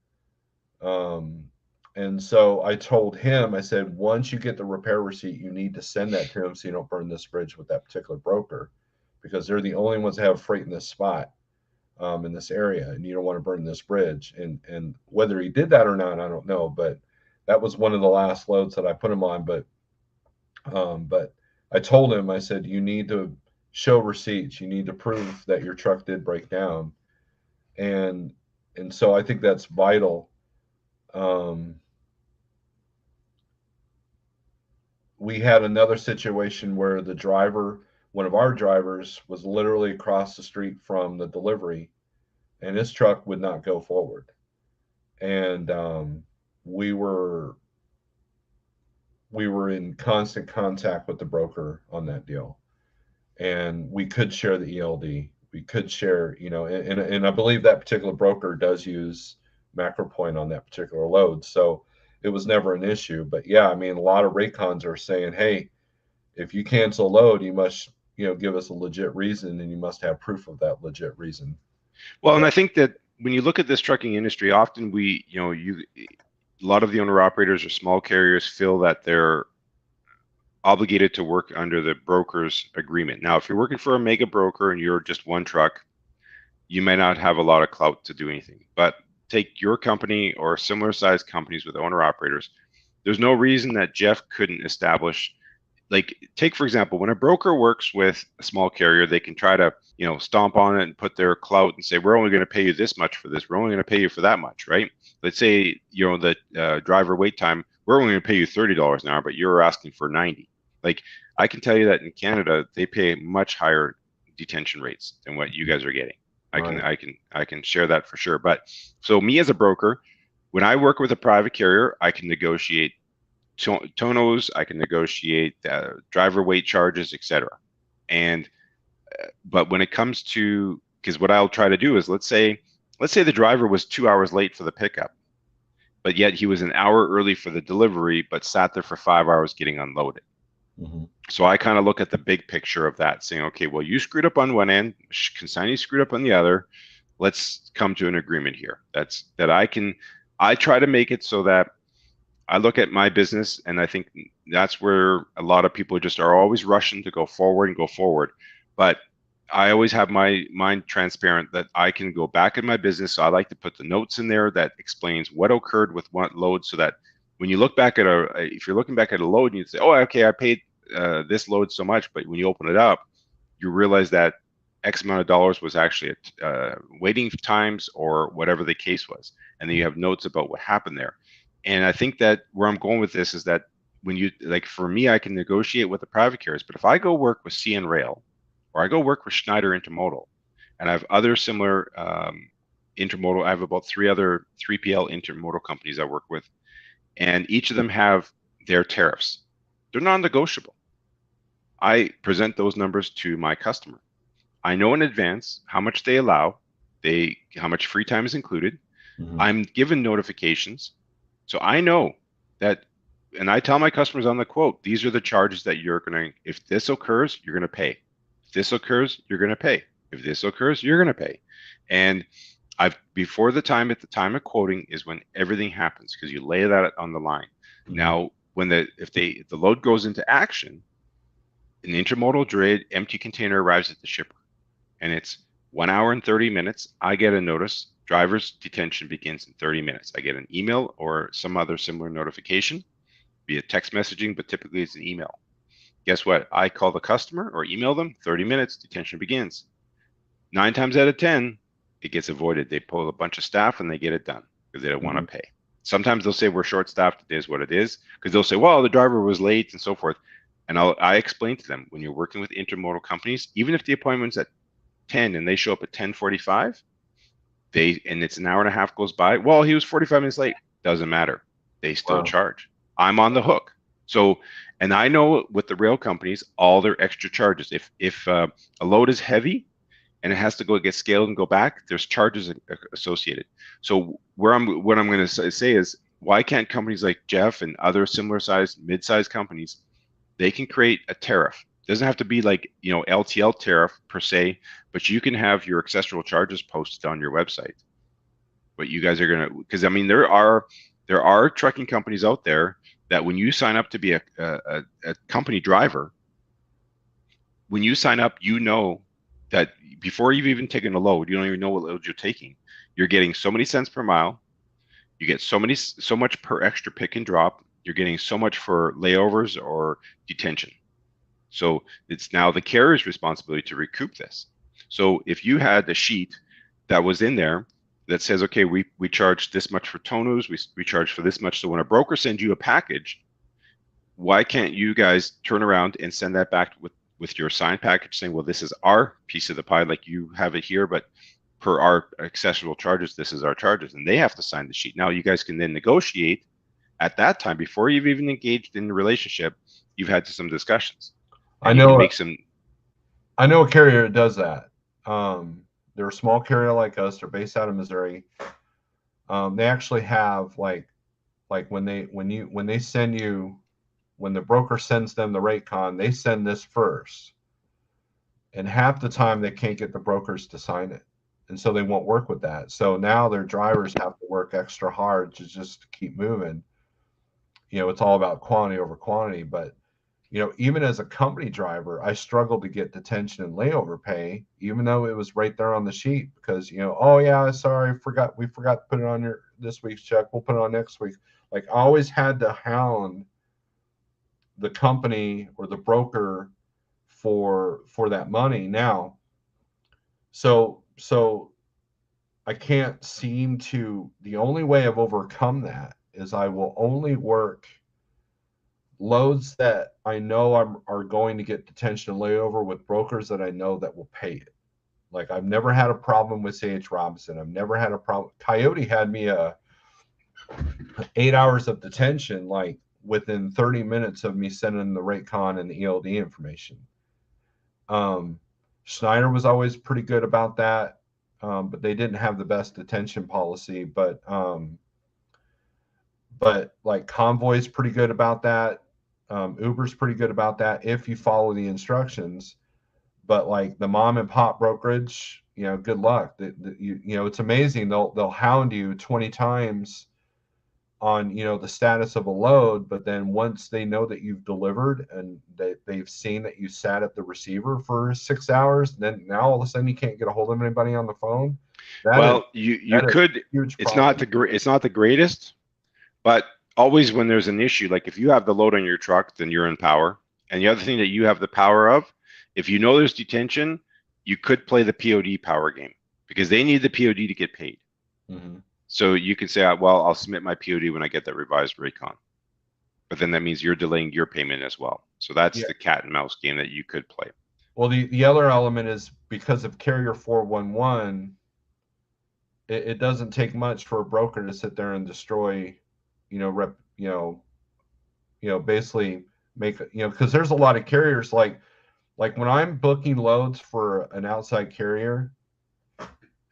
And so I told him, I said, once you get the repair receipt, you need to send that to him so you don't burn this bridge with that particular broker, because they're the only ones that have freight in this spot, in this area, and you don't want to burn this bridge. And whether he did that or not, I don't know, but that was one of the last loads that I put him on. But I told him, I said, you need to show receipts. You need to prove that your truck did break down. And so I think that's vital. We had another situation where the driver, one of our drivers, was literally across the street from the delivery, and his truck would not go forward. And we were in constant contact with the broker on that deal, and we could share the ELD. We could share, you know, and I believe that particular broker does use MacroPoint on that particular load, so it was never an issue. But yeah, I mean, a lot of rate cons are saying, hey, if you cancel a load, you must, you know, give us a legit reason, and you must have proof of that legit reason. Well, and I think that when you look at this trucking industry, often a lot of the owner operators or small carriers feel that they're obligated to work under the broker's agreement. Now, if you're working for a mega broker and you're just one truck, you may not have a lot of clout to do anything. But take your company or similar sized companies with owner operators, there's no reason that Jeff couldn't establish, like, take for example, when a broker works with a small carrier, they can try to, you know, stomp on it and put their clout and say, we're only going to pay you this much for this, we're only going to pay you for that much, right? Let's say, you know, the driver wait time, we're only going to pay you $30 an hour, but you're asking for 90. Like, I can tell you that in Canada, they pay much higher detention rates than what you guys are getting. I can share that for sure. But so me as a broker, when I work with a private carrier, I can negotiate tonos, I can negotiate driver weight charges, etc. And but when it comes to, because what I'll try to do is, let's say the driver was 2 hours late for the pickup, but yet he was an hour early for the delivery, but sat there for 5 hours getting unloaded. Mm-hmm. So I kind of look at the big picture of that, saying, okay, well, you screwed up on one end, consignee screwed up on the other. Let's come to an agreement here. I try to make it so that I look at my business, and I think that's where a lot of people just are always rushing to go forward. But I always have my mind transparent that I can go back in my business. So I like to put the notes in there that explains what occurred with what load, so that when you look back at if you're looking back at a load and you say, oh, okay, I paid this load so much, but when you open it up, you realize that X amount of dollars was actually waiting times or whatever the case was. And then you have notes about what happened there. And I think that where I'm going with this is that when you, like, for me, I can negotiate with the private carriers, but if I go work with CN Rail, or I go work with Schneider Intermodal, and I have other similar intermodal, I have about 3 other 3PL intermodal companies I work with, and each of them have their tariffs. They're non-negotiable. I present those numbers to my customer. I know in advance how much they allow, how much free time is included. Mm-hmm. I'm given notifications. So I know that, and I tell my customers on the quote, these are the charges that you're going to, if this occurs, you're going to pay. If this occurs, you're going to pay. If this occurs, you're going to pay. And before the time of quoting is when everything happens, because you lay that on the line. Mm-hmm. Now, if the load goes into action, an intermodal empty container arrives at the shipper, and it's 1 hour and 30 minutes, I get a notice. Driver's detention begins in 30 minutes. I get an email or some other similar notification via text messaging, but typically it's an email. Guess what? I call the customer or email them, 30 minutes, detention begins. 9 times out of 10, it gets avoided. They pull a bunch of staff and they get it done because they don't want to pay. Sometimes they'll say we're short-staffed, it is what it is, because they'll say, well, the driver was late and so forth. And I explain to them, when you're working with intermodal companies, even if the appointment's at 10 and they show up at 10:45, and it's an hour and a half goes by, well, he was 45 minutes late. Doesn't matter. They still charge. I'm on the hook. So, and I know with the rail companies, all their extra charges. If a load is heavy and it has to go get scaled and go back, there's charges associated. So what I'm going to say is, why can't companies like Jeff and other similar sized, mid-sized companies, they can create a tariff. It doesn't have to be like, LTL tariff per se, but you can have your accessory charges posted on your website. But you guys are going to, because I mean, there are trucking companies out there that when you sign up to be a company driver, when you sign up, you know that before you've even taken a load, you don't even know what load you're taking. You're getting so many cents per mile. You get so much per extra pick and drop. You're getting so much for layovers or detention. So it's now the carrier's responsibility to recoup this. So if you had a sheet that was in there that says, okay, we charge this much for tonus, we charge for this much. So when a broker sends you a package, why can't you guys turn around and send that back with your signed package saying, well, this is our piece of the pie, like you have it here, but per our accessible charges, this is our charges, and they have to sign the sheet. Now you guys can then negotiate at that time before you've even engaged in the relationship. You've had some discussions. I know a carrier that does that. They're a small carrier like us. They're based out of Missouri. They actually have like when they send you, when the broker sends them the rate con, they send this first, and half the time they can't get the brokers to sign it, and so they won't work with that. So now their drivers have to work extra hard to just keep moving. It's all about quantity over quantity, but even as a company driver, I struggled to get detention and layover pay, even though it was right there on the sheet, because, oh yeah, sorry, we forgot to put it on this week's check. We'll put it on next week. Like, I always had to hound the company or the broker for that money. Now, so I can't seem to, the only way I've overcome that is I will only work loads that I know are going to get detention and layover with brokers that I know that will pay it. Like, I've never had a problem with C.H. Robinson. I've never had a problem. Coyote had me 8 hours of detention, like within 30 minutes of me sending the rate con and the ELD information. Schneider was always pretty good about that, but they didn't have the best detention policy. But like Convoy's pretty good about that. Uber's pretty good about that if you follow the instructions. But like the mom and pop brokerage, good luck. It's amazing. They'll hound you 20 times on the status of a load, but then once they know that you've delivered and they've seen that you sat at the receiver for 6 hours, then now all of a sudden you can't get a hold of anybody on the phone. You could. It's not the greatest, but always when there's an issue, like if you have the load on your truck, then you're in power. And the other thing that you have the power of, if you know there's detention, you could play the POD power game because they need the POD to get paid. Mm-hmm. So you can say, well, I'll submit my POD when I get that revised rate con. But then that means you're delaying your payment as well. So that's the cat and mouse game that you could play. Well, the other element is because of Carrier 411, it doesn't take much for a broker to sit there and destroy, basically make, because there's a lot of carriers like when I'm booking loads for an outside carrier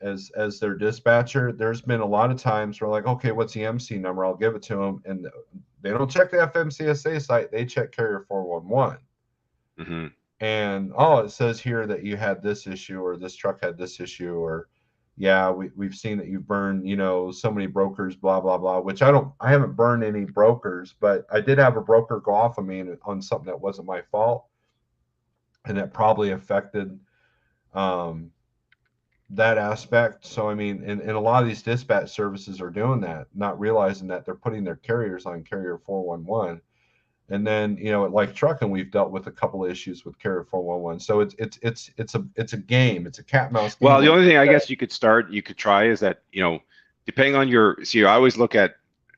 as their dispatcher, there's been a lot of times where like, okay, what's the MC number? I'll give it to them. And they don't check the FMCSA site. They check Carrier 411. Mm-hmm. And, it says here that you had this issue or this truck had this issue, or we've seen that you burned, so many brokers, blah, blah, blah, which I haven't burned any brokers, but I did have a broker go off of me on something that wasn't my fault. And that probably affected, that aspect. So, I mean, and a lot of these dispatch services are doing that, not realizing that they're putting their carriers on carrier 411. And then, like trucking, we've dealt with a couple of issues with carrier 411. So it's a game. It's a cat mouse game. Well, the only thing I guess you could try is that, depending on I always look at,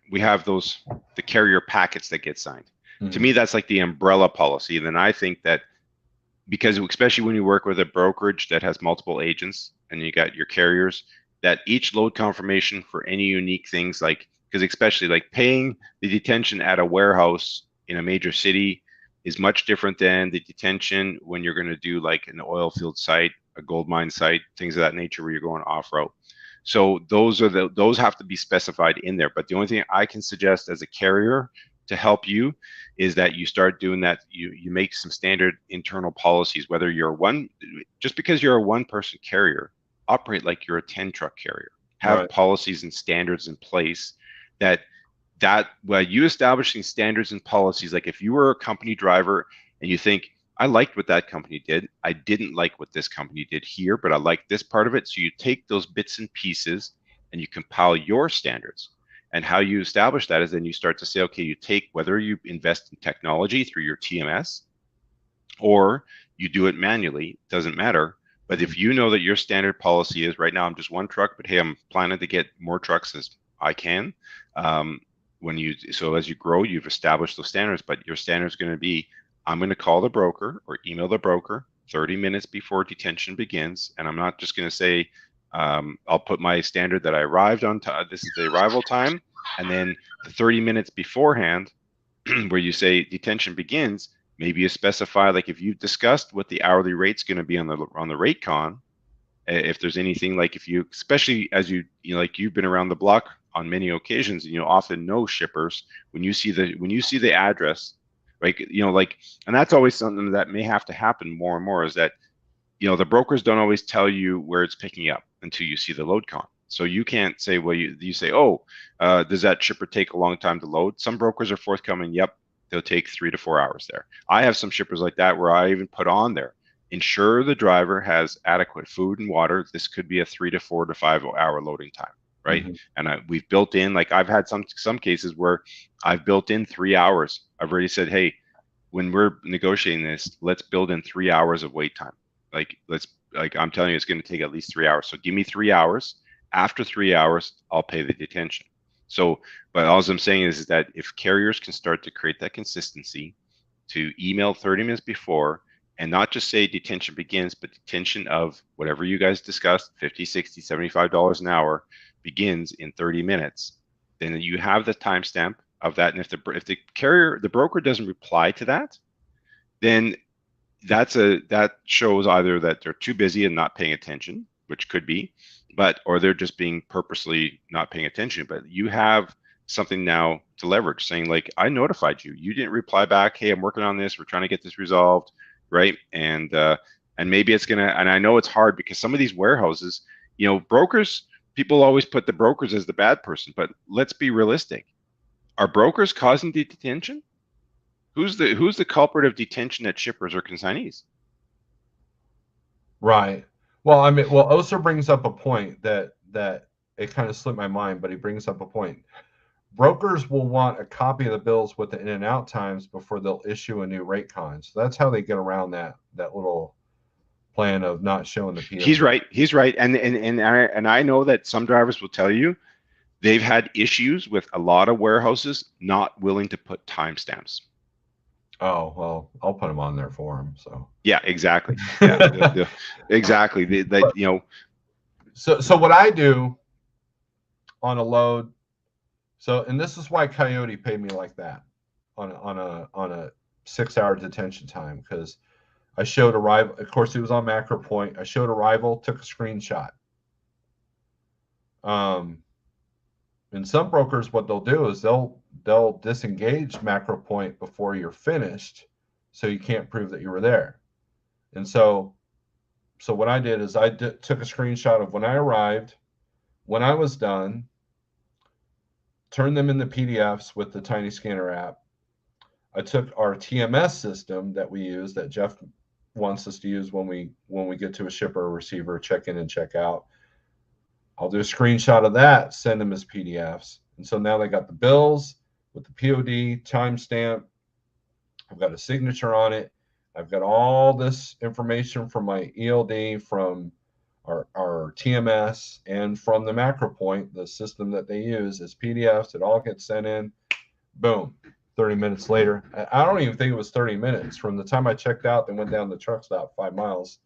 we have the carrier packets that get signed. Mm-hmm. To me, that's like the umbrella policy. And then I think that, because especially when you work with a brokerage that has multiple agents and you got your carriers, that each load confirmation for any unique things, like, because especially like paying the detention at a warehouse in a major city is much different than the detention when you're going to do like an oil field site, a gold mine site, things of that nature where you're going off road. So those have to be specified in there. But the only thing I can suggest as a carrier to help you is that you start doing that. You make some standard internal policies, whether just because you're a one-person carrier, operate like you're a 10-truck carrier. Have policies and standards in place while you establishing standards and policies, like if you were a company driver and you think, I liked what that company did, I didn't like what this company did here, but I like this part of it. So you take those bits and pieces and you compile your standards. And how you establish that is then you start to say, okay, you take, whether you invest in technology through your TMS or you do it manually, doesn't matter. But if you know that your standard policy is, right now I'm just one truck, but hey, I'm planning to get more trucks as I can. So as you grow, you've established those standards, but your standard is going to be, I'm going to call the broker or email the broker 30 minutes before detention begins. And I'm not just going to say, I'll put my standard that I arrived on time. This is the arrival time. And then the 30 minutes beforehand, where you say detention begins, maybe you specify, like if you've discussed what the hourly rate's going to be on the rate con, if there's anything, like if you, especially as you've been around the block on many occasions, often know shippers, when you see the address, right? And that's always something that may have to happen more and more, is that, the brokers don't always tell you where it's picking up until you see the load con. So you can't say, well, you say, does that shipper take a long time to load? Some brokers are forthcoming. Yep, they'll take 3 to 4 hours there. I have some shippers like that where I even put on there, ensure the driver has adequate food and water. This could be a 3 to 4 to 5 hour loading time, right? Mm-hmm. And we've built in, like I've had some cases where I've built in 3 hours. I've already said, hey, when we're negotiating this, let's build in 3 hours of wait time. I'm telling you, it's going to take at least 3 hours. So give me 3 hours. After 3 hours, I'll pay the detention. So, but all I'm saying is that if carriers can start to create that consistency to email 30 minutes before, and not just say detention begins, but detention of whatever you guys discussed, $50, $60, $75 an hour begins in 30 minutes, then you have the timestamp of that. And if the broker doesn't reply to that, then that shows either that they're too busy and not paying attention, which could be, or they're just being purposely not paying attention. But you have something now to leverage, saying like, I notified you, you didn't reply back. Hey, I'm working on this. We're trying to get this resolved, right? And maybe it's gonna. And I know it's hard because some of these warehouses, brokers, people always put the brokers as the bad person. But let's be realistic. Are brokers causing the detention? Who's the culprit of detention at shippers or consignees? Right. Well, I mean, Oser brings up a point that it kind of slipped my mind, but he brings up a point. Brokers will want a copy of the bills with the in and out times before they'll issue a new rate con. So that's how they get around that little plan of not showing the PM. He's right. And I know that some drivers will tell you they've had issues with a lot of warehouses not willing to put timestamps. Oh, well, I'll put them on there for them. So yeah, exactly. Yeah, exactly. So what I do on a load, and this is why Coyote paid me like that on a 6 hour detention time, because I showed arrival. Of course, it was on macro point. I showed arrival, took a screenshot. And some brokers, what they'll do is they'll disengage macro point before you're finished, so you can't prove that you were there. And so what I did is I took a screenshot of when I arrived, when I was done, turned them into PDFs with the Tiny Scanner app. I took our TMS system that we use, that Jeff wants us to use when we get to a shipper or receiver, check in and check out. I'll do a screenshot of that, send them as PDFs. And so now they got the bills with the POD, timestamp. I've got a signature on it. I've got all this information from my ELD, from our TMS, and from the MacroPoint, the system that they use, as PDFs. It all gets sent in. Boom. 30 minutes later. I don't even think it was 30 minutes. From the time I checked out and went down the truck stop 5 miles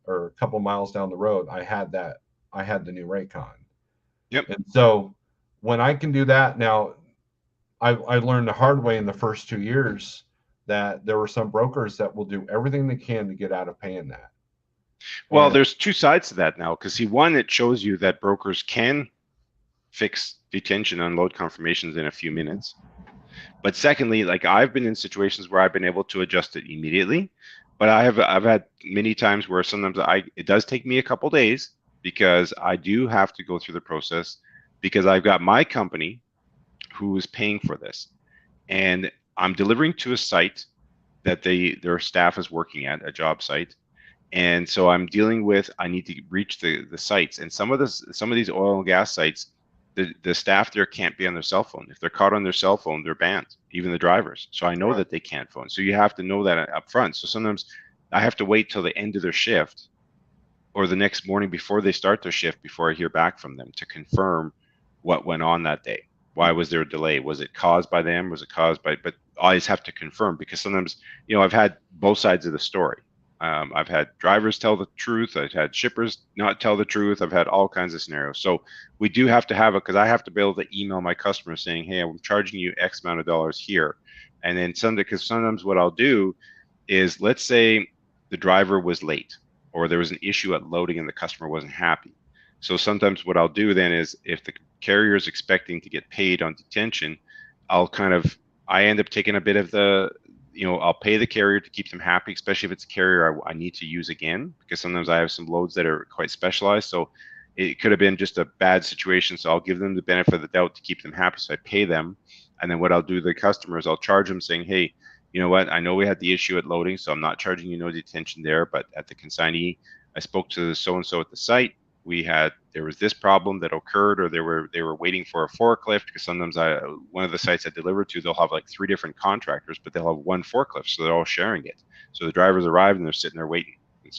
or a couple miles down the road, I had the new Raycon. Yep. And so when I can do that now, I learned the hard way in the first 2 years that there were some brokers that will do everything they can to get out of paying that. Well, And there's two sides to that now, because one, it shows you that brokers can fix detention unload confirmations in a few minutes. But secondly, like, I've been in situations where I've been able to adjust it immediately, but I've had many times where sometimes it does take me a couple days, because I do have to go through the process, because I've got my company who is paying for this, and I'm delivering to a site that their staff is working at, a job site. And so I'm dealing with, I need to reach the sites, and some of these oil and gas sites, the staff there can't be on their cell phone. If they're caught on their cell phone, they're banned, even the drivers. So I know that they can't phone. So you have to know that up front. So sometimes I have to wait till the end of their shift or the next morning before they start their shift before I hear back from them to confirm what went on that day. Why was there a delay? Was it caused by them? Was it caused by, but I always have to confirm, because sometimes, I've had both sides of the story. I've had drivers tell the truth. I've had shippers not tell the truth. I've had all kinds of scenarios. So we do have to have it, because I have to be able to email my customers saying, hey, I'm charging you X amount of dollars here. And then because sometimes what I'll do is, let's say the driver was late, or there was an issue at loading and the customer wasn't happy. So sometimes what I'll do then is, if the carrier is expecting to get paid on detention, I end up taking a bit of the, I'll pay the carrier to keep them happy, especially if it's a carrier I need to use again, because sometimes I have some loads that are quite specialized. So it could have been just a bad situation. So I'll give them the benefit of the doubt to keep them happy. So I pay them. And then what I'll do to the customer is I'll charge them, saying, hey, you know what? I know we had the issue at loading, so I'm not charging you no detention there. But at the consignee, I spoke to so-and-so at the site. There was this problem that occurred, or they were waiting for a forklift, because sometimes one of the sites I deliver to, they'll have like 3 different contractors, but they'll have one forklift, so they're all sharing it. So the drivers arrive and they're sitting there waiting. It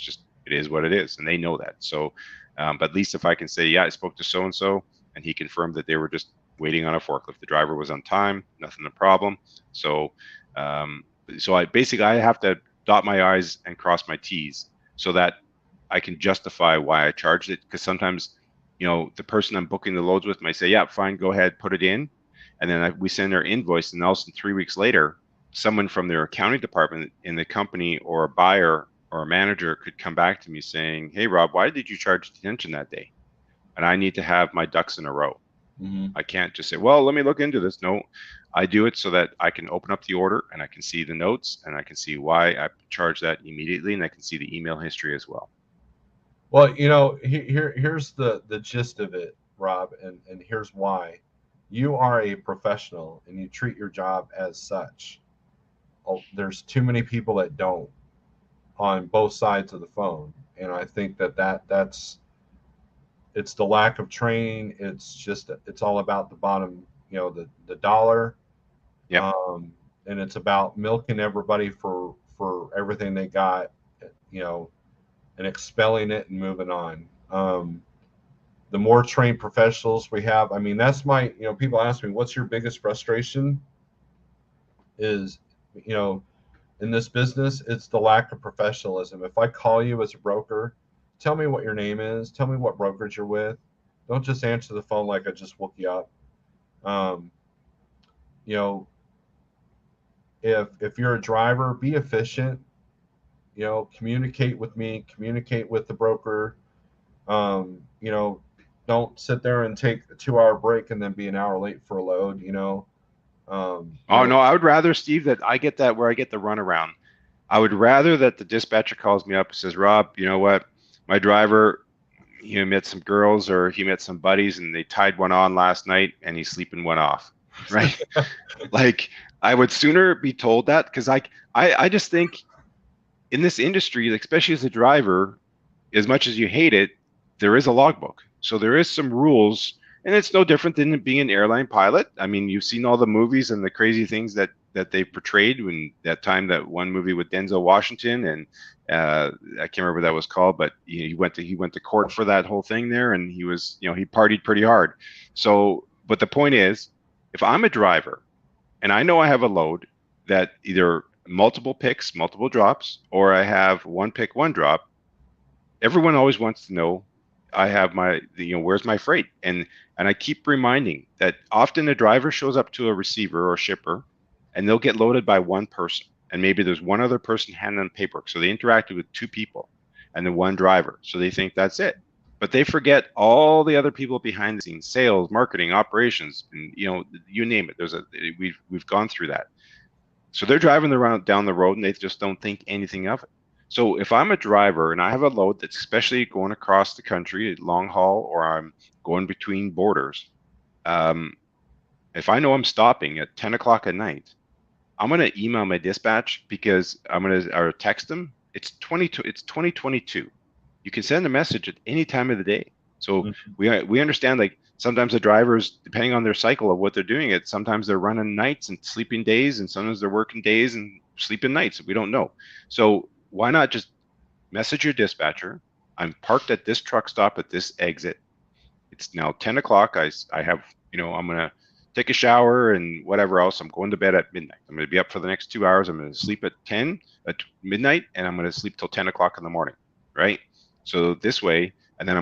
is what it is, and they know that. So, but at least if I can say, yeah, I spoke to so-and-so, and he confirmed that they were just waiting on a forklift. The driver was on time, nothing a problem. So, I have to dot my I's and cross my T's, so that I can justify why I charged it, because sometimes, the person I'm booking the loads with might say, yeah, fine, go ahead, put it in. And then we send their invoice, and also 3 weeks later, someone from their accounting department in the company, or a buyer or a manager, could come back to me saying, hey, Rob, why did you charge detention that day? And I need to have my ducks in a row. Mm-hmm. I can't just say, well, let me look into this. No, I do it so that I can open up the order, and I can see the notes, and I can see why I charged that immediately, and I can see the email history as well. Well, here's the gist of it, Rob, and here's why. You are a professional, and you treat your job as such. There's too many people that don't, on both sides of the phone, and I think that's it's the lack of training. It's all about the bottom, the dollar. Yeah. And it's about milking everybody for everything they got, and expelling it and moving on. The more trained professionals we have, that's my, people ask me, what's your biggest frustration? Is, in this business, it's the lack of professionalism. If I call you as a broker, tell me what your name is, tell me what brokerage you're with. Don't just answer the phone like I just woke you up. If you're a driver, be efficient. Communicate with me, communicate with the broker. Don't sit there and take a 2-hour break and then be an hour late for a load, No, I would rather, Steve, that I get that where I get the runaround. I would rather that the dispatcher calls me up and says, Rob, you know what? My driver, he met some girls, or he met some buddies, and they tied one on last night, and he's sleeping one off, right? Like, I would sooner be told that, because I just think, in this industry, especially as a driver, as much as you hate it, there is a logbook. So there is some rules, and it's no different than being an airline pilot. I mean, you've seen all the movies and the crazy things that they portrayed when that time, that one movie with Denzel Washington, and I can't remember what that was called, but he went to court for that whole thing there, and he was, he partied pretty hard. So, but the point is, if I'm a driver and I know I have a load that either multiple picks, multiple drops, or I have one pick, one drop, everyone always wants to know, I have my, where's my freight? And I keep reminding that often a driver shows up to a receiver or shipper and they'll get loaded by one person. And maybe there's one other person handling paperwork. So they interacted with two people and then one driver. So they think that's it. But they forget all the other people behind the scenes, sales, marketing, operations, and you name it. We've gone through that. So they're driving around down the road and they just don't think anything of it. So if I'm a driver and I have a load that's especially going across the country, long haul, or I'm going between borders, if I know I'm stopping at 10 o'clock at night, I'm going to email my dispatch, because I'm going to, or text them. It's 2022. You can send a message at any time of the day. So we understand, like, sometimes the drivers, depending on their cycle of what they're doing, sometimes they're running nights and sleeping days, and sometimes they're working days and sleeping nights. We don't know. So why not just message your dispatcher? I'm parked at this truck stop at this exit. It's now 10 o'clock. I have, I'm going to take a shower and whatever else. I'm going to bed at midnight. I'm going to be up for the next 2 hours. I'm going to sleep at midnight, and I'm going to sleep till 10 o'clock in the morning. Right. So this way, and then I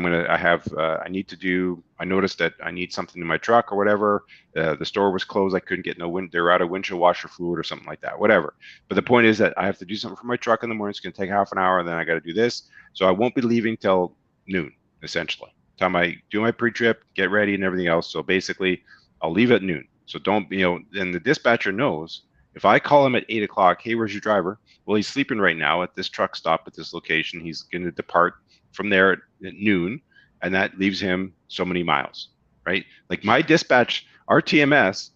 noticed that I need something in my truck or whatever. The store was closed. I couldn't get they're out of windshield washer fluid or something like that, whatever. But the point is that I have to do something for my truck in the morning. It's going to take half an hour, and then I got to do this. So I won't be leaving till noon, essentially. Time I do my pre-trip, get ready and everything else. So basically I'll leave at noon. So don't, then the dispatcher knows, if I call him at 8 o'clock, hey, where's your driver? Well, he's sleeping right now at this truck stop at this location. He's going to depart from there at noon, and that leaves him so many miles, right? Like my dispatch, our TMS,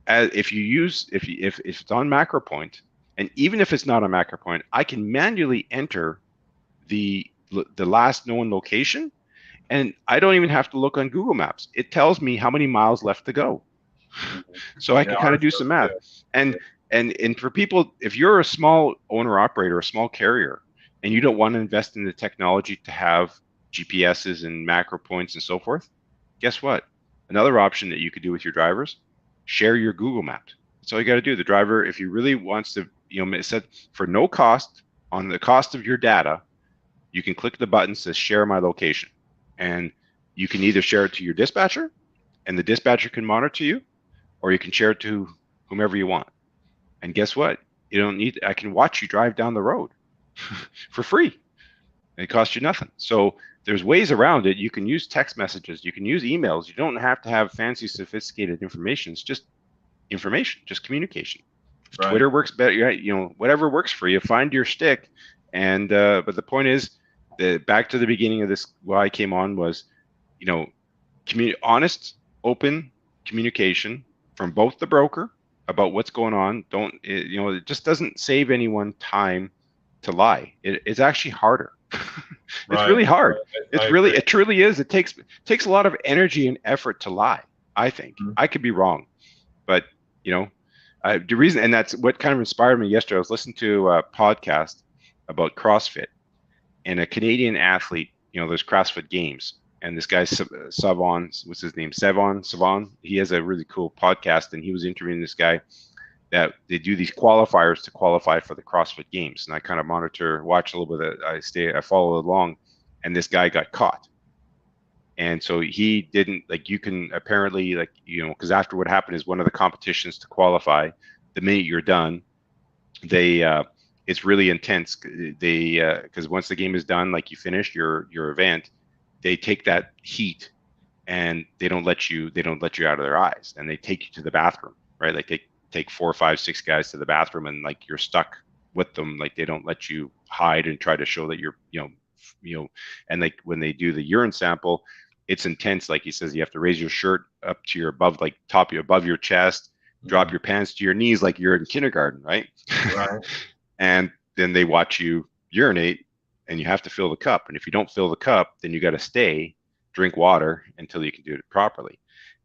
if it's on MacroPoint, and even if it's not on MacroPoint, I can manually enter the last known location, and I don't even have to look on Google Maps. It tells me how many miles left to go. So I can kind of do some math. And for people, if you're a small owner operator, a small carrier, and you don't want to invest in the technology to have GPSs and macro points and so forth, guess what? Another option that you could do with your drivers, share your Google Maps. That's all you got to do. The driver, if he really wants to, it said for no cost, on the cost of your data, you can click the button that says share my location. And you can either share it to your dispatcher, and the dispatcher can monitor you, or you can share it to whomever you want. And guess what? I can watch you drive down the road for free. It costs you nothing. So there's ways around it. You can use text messages. You can use emails. You don't have to have fancy, sophisticated information. It's just information, just communication. Right. Twitter works better. Right? Whatever works for you. Find your stick. And but the point is, back to the beginning of this, why I came on was, honest, open communication from both the broker about what's going on. It just doesn't save anyone time to lie. It's actually harder. It's really hard. It truly is. It takes a lot of energy and effort to lie, I think. I could be wrong, but the reason, and that's what kind of inspired me yesterday. I was listening to a podcast about CrossFit, and a Canadian athlete, there's CrossFit Games, and this guy Savon, what's his name? Savon. He has a really cool podcast, and he was interviewing this guy that they do these qualifiers to qualify for the CrossFit Games. And I kind of watch a little bit. I follow along, and this guy got caught. And so he didn't, you can apparently, because after what happened is one of the competitions to qualify, the minute you're done, it's really intense. Because once the game is done, you finish your event, they take that heat and they don't let you out of their eyes, and they take you to the bathroom, right? They take 4, 5, 6 guys to the bathroom, and you're stuck with them. They don't let you hide and try to show that you're, and when they do the urine sample, it's intense. He says, you have to raise your shirt up to your above your chest, drop your pants to your knees, like you're in kindergarten, right? Right. And then they watch you urinate, and you have to fill the cup. And if you don't fill the cup, then you got to stay, drink water until you can do it properly.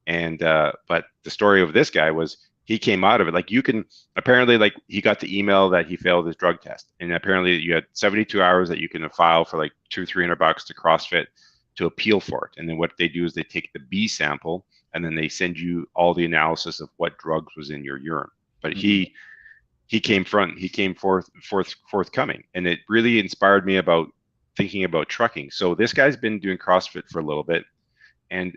And but the story of this guy was he came out of it. Like, you can apparently, like, he got the email that he failed his drug test, and apparently you had 72 hours that you can file for like $200-300 to CrossFit to appeal for it. And then what they do is they take the B sample, and then they send you all the analysis of what drugs was in your urine. But he came forthcoming, and it really inspired me about thinking about trucking. So this guy's been doing CrossFit for a little bit, and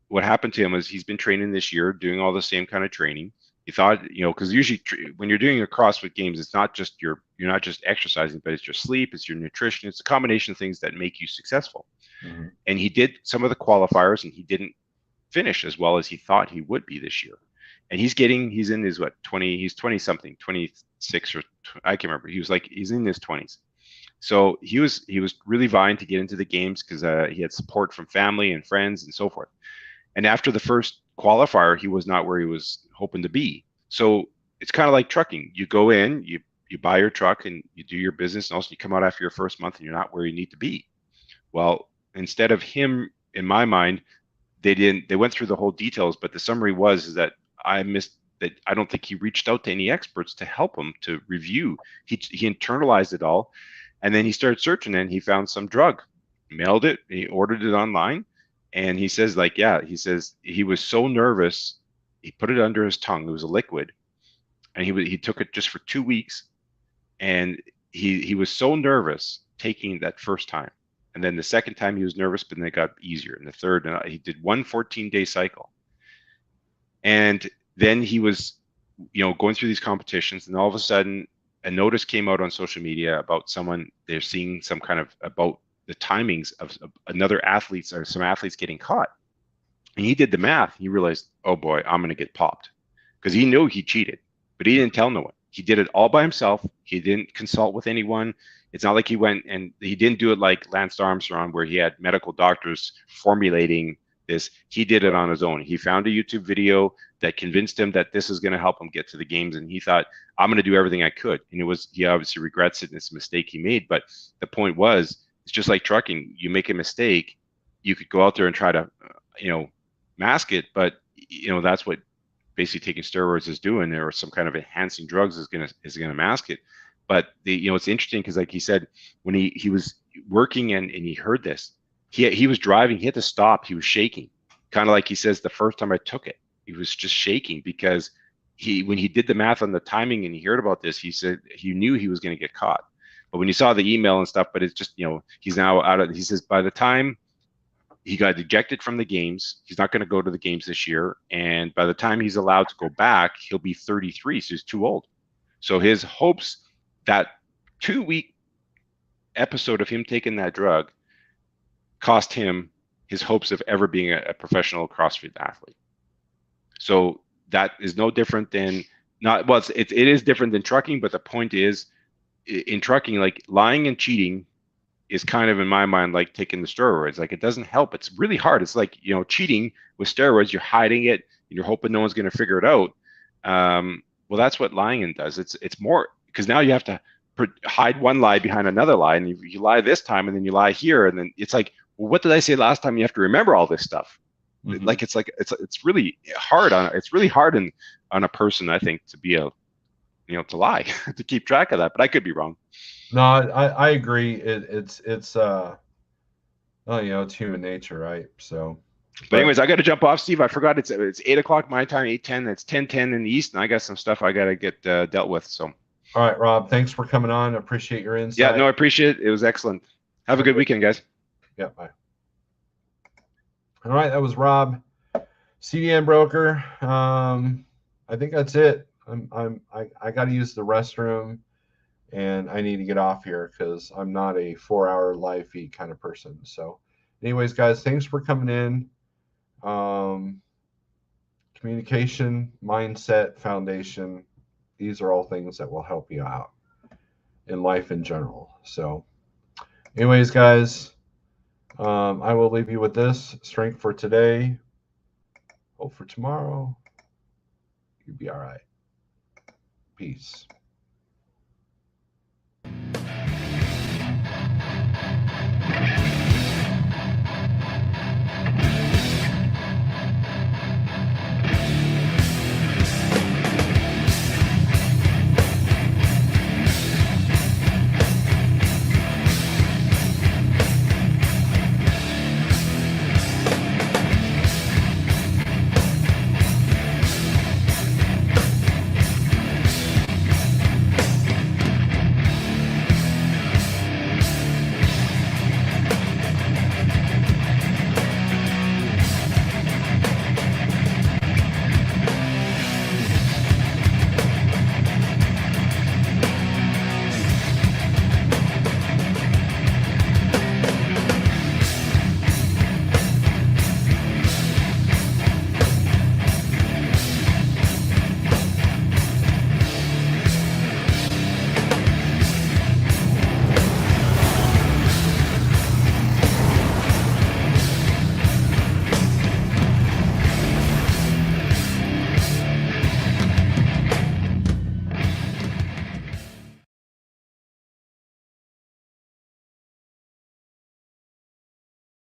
what happened to him is he's been training this year, doing all the same kind of training. He thought, because usually when you're doing your CrossFit games, it's not just you're not just exercising, but it's your sleep, it's your nutrition, it's a combination of things that make you successful. And he did some of the qualifiers, and he didn't finish as well as he thought he would be this year. And he's in his 20, he's 20 something, 26 or I can't remember. He's in his 20s. So he was really vying to get into the games because he had support from family and friends and so forth. And after the first qualifier, he was not where he was hoping to be. So it's kind of like trucking. You go in, you buy your truck, and you do your business, and also you come out after your first month and you're not where you need to be. Well, instead of him, in my mind, they went through the whole details, but the summary was that I missed that. I don't think he reached out to any experts to help him to review. He internalized it all, and then he started searching, and he found some drug, mailed it, he ordered it online. And he says, he was so nervous, he put it under his tongue. It was a liquid, and he took it just for 2 weeks, and he was so nervous taking that first time, and then the second time he was nervous, but then it got easier, and the third, and he did one 14-day cycle, and then he was, going through these competitions, and all of a sudden, a notice came out on social media about someone they're seeing some kind of about the timings of another athletes or some athletes getting caught. And he did the math. He realized, oh boy, I'm going to get popped, because he knew he cheated, but he didn't tell no one. He did it all by himself. He didn't consult with anyone. It's not like he went, and he didn't do it like Lance Armstrong, where he had medical doctors formulating this. He did it on his own. He found a YouTube video that convinced him that this is going to help him get to the games. And he thought, I'm going to do everything I could. And he obviously regrets it, and it's a mistake he made. But the point was, it's just like trucking. You make a mistake, you could go out there and try to, mask it, but that's what basically taking steroids is doing, or some kind of enhancing drugs is gonna mask it. But it's interesting because, like he said, when he was working and he heard this, he was driving, he had to stop, he was shaking, kind of like he says the first time I took it, he was just shaking because when he did the math on the timing and he heard about this, he said he knew he was going to get caught. But when you saw the email and stuff, but it's just, he's now out of, he says by the time he got ejected from the games, he's not going to go to the games this year. And by the time he's allowed to go back, he'll be 33. So he's too old. So his hopes, that 2-week episode of him taking that drug cost him his hopes of ever being a professional CrossFit athlete. So that is no different than it is different than trucking. But the point is, in trucking, like, lying and cheating is kind of, in my mind, like taking the steroids. Like, it doesn't help. It's really hard. It's like, cheating with steroids, you're hiding it and you're hoping no one's going to figure it out. Well, that's what lying does. It's more, because now you have to hide one lie behind another lie, and you lie this time, and then you lie here, and then it's like, well, what did I say last time? You have to remember all this stuff. Mm-hmm. It's really hard on a person, I think, to be to lie, to keep track of that. But I could be wrong. No, I agree. It's human nature, right? So, but anyways, I got to jump off, Steve. I forgot it's 8:00 my time, 8:10. It's 10:10 in the East, and I got some stuff I got to get dealt with. So, all right, Rob, thanks for coming on. I appreciate your insight. Yeah, no, I appreciate it. It was excellent. Have a good weekend, guys. Yeah, bye. All right, that was Rob, CDN broker. I think that's it. I got to use the restroom, and I need to get off here because I'm not a 4-hour live feed kind of person. So, anyways, guys, thanks for coming in. Communication, mindset, foundation. These are all things that will help you out in life in general. So, anyways, guys, I will leave you with this. Strength for today. Hope for tomorrow. You'll be all right. Peace.